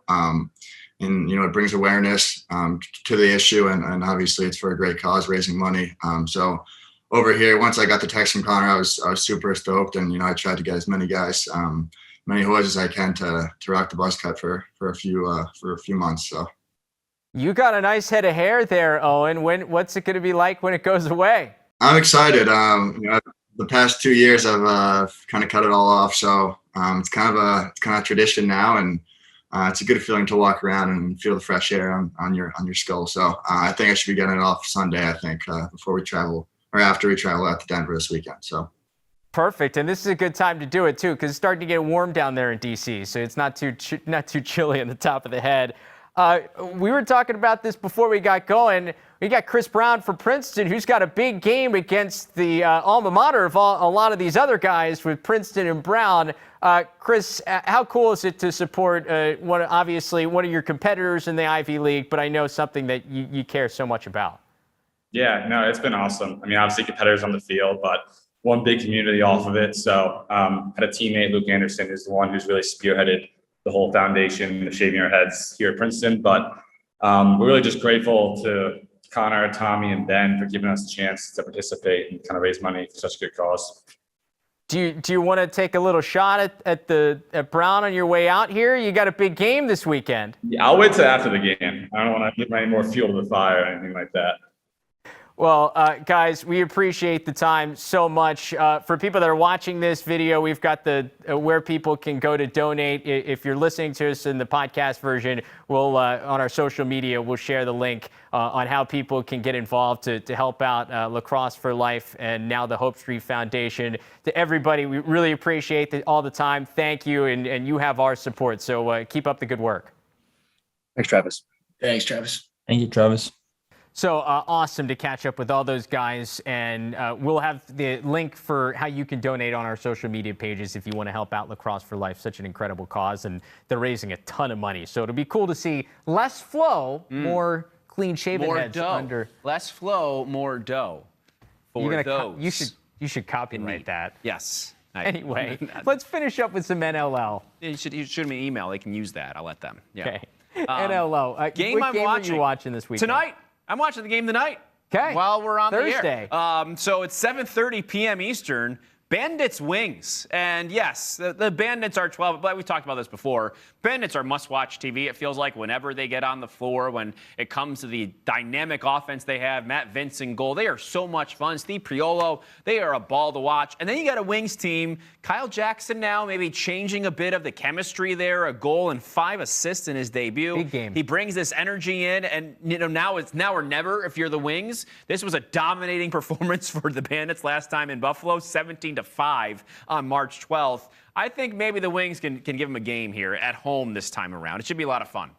And it brings awareness to the issue, and obviously it's for a great cause, raising money. So over here, once I got the text from Connor, I was super stoked, and I tried to get as many guys, many Hoyas as I can to rock the buzz cut for a few months. So you got a nice head of hair there, Owen. What's it going to be like when it goes away? I'm excited. The past 2 years I've kind of cut it all off, so it's kind of tradition now, and it's a good feeling to walk around and feel the fresh air on your skull. So I think I should be getting it off Sunday, I think, before we travel or after we travel out to Denver this weekend. So. Perfect, and this is a good time to do it too, because it's starting to get warm down there in DC, so it's not too chilly on the top of the head. We were talking about this before we got going. We got Chris Brown for Princeton, who's got a big game against the alma mater of a lot of these other guys with Princeton and Brown. Chris, how cool is it to support obviously one of your competitors in the Ivy League, but I know something that you care so much about? Yeah, no, it's been awesome. I mean, obviously competitors on the field, but one big community off of it. So had a teammate, Luke Anderson, who's the one who's really spearheaded the whole foundation, the Shaving Our Heads here at Princeton. But we're really just grateful to Connor, Tommy, and Ben for giving us a chance to participate and kind of raise money for such a good cause. Do you want to take a little shot at Brown on your way out here? You got a big game this weekend. Yeah, I'll wait till after the game. I don't want to give any more fuel to the fire or anything like that. Well, guys, we appreciate the time so much. For people that are watching this video, we've got the where people can go to donate. If you're listening to us in the podcast version, we'll on our social media, we'll share the link on how people can get involved to help out Lacrosse for Life and now the Hope Street Foundation. To everybody, we really appreciate all the time. Thank you, and you have our support. So keep up the good work. Thanks, Travis. Thanks, Travis. Thank you, Travis. So awesome to catch up with all those guys, and we'll have the link for how you can donate on our social media pages if you want to help out Lacrosse for Life, such an incredible cause, and they're raising a ton of money. So it'll be cool to see less flow, more clean-shaven more heads dough. under. Less flow, more dough. For those. You should copyright that. Yes. Anyway, let's finish up with some NLL. You should shoot me an email. They can use that. I'll let them. Yeah. Okay. NLL. What game are you watching this weekend? Tonight. I'm watching the game tonight. Okay. While we're on Thursday. the air. So it's 7:30 p.m. Eastern. Bandits Wings. And yes, the Bandits are 12, but we talked about this before. Bandits are must-watch TV, it feels like, whenever they get on the floor, when it comes to the dynamic offense they have. Matt Vince in goal. They are so much fun. Steve Priolo, they are a ball to watch. And then you got a Wings team. Kyle Jackson now maybe changing a bit of the chemistry there. A goal and 5 assists in his debut. Big game. He brings this energy in, and now it's now or never if you're the Wings. This was a dominating performance for the Bandits last time in Buffalo, 17-5 on March 12th. I think maybe the Wings can give them a game here at home this time around. It should be a lot of fun.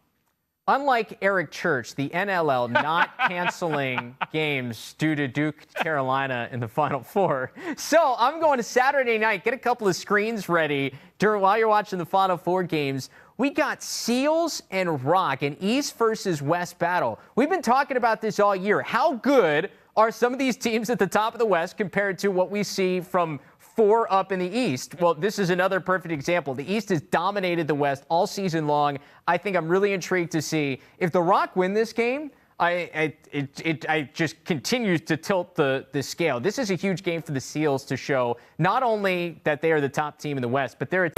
Unlike Eric Church, the NLL not canceling games due to Duke, Carolina in the Final Four. So I'm going to Saturday night, get a couple of screens ready while you're watching the Final Four games. We got Seals and Rock, an East versus West battle. We've been talking about this all year. How good are some of these teams at the top of the West compared to what we see from 4 up in the East? Well, this is another perfect example. The East has dominated the West all season long. I think I'm really intrigued to see if the Rock win this game. It just continues to tilt the scale. This is a huge game for the Seals to show not only that they are the top team in the West, but they're a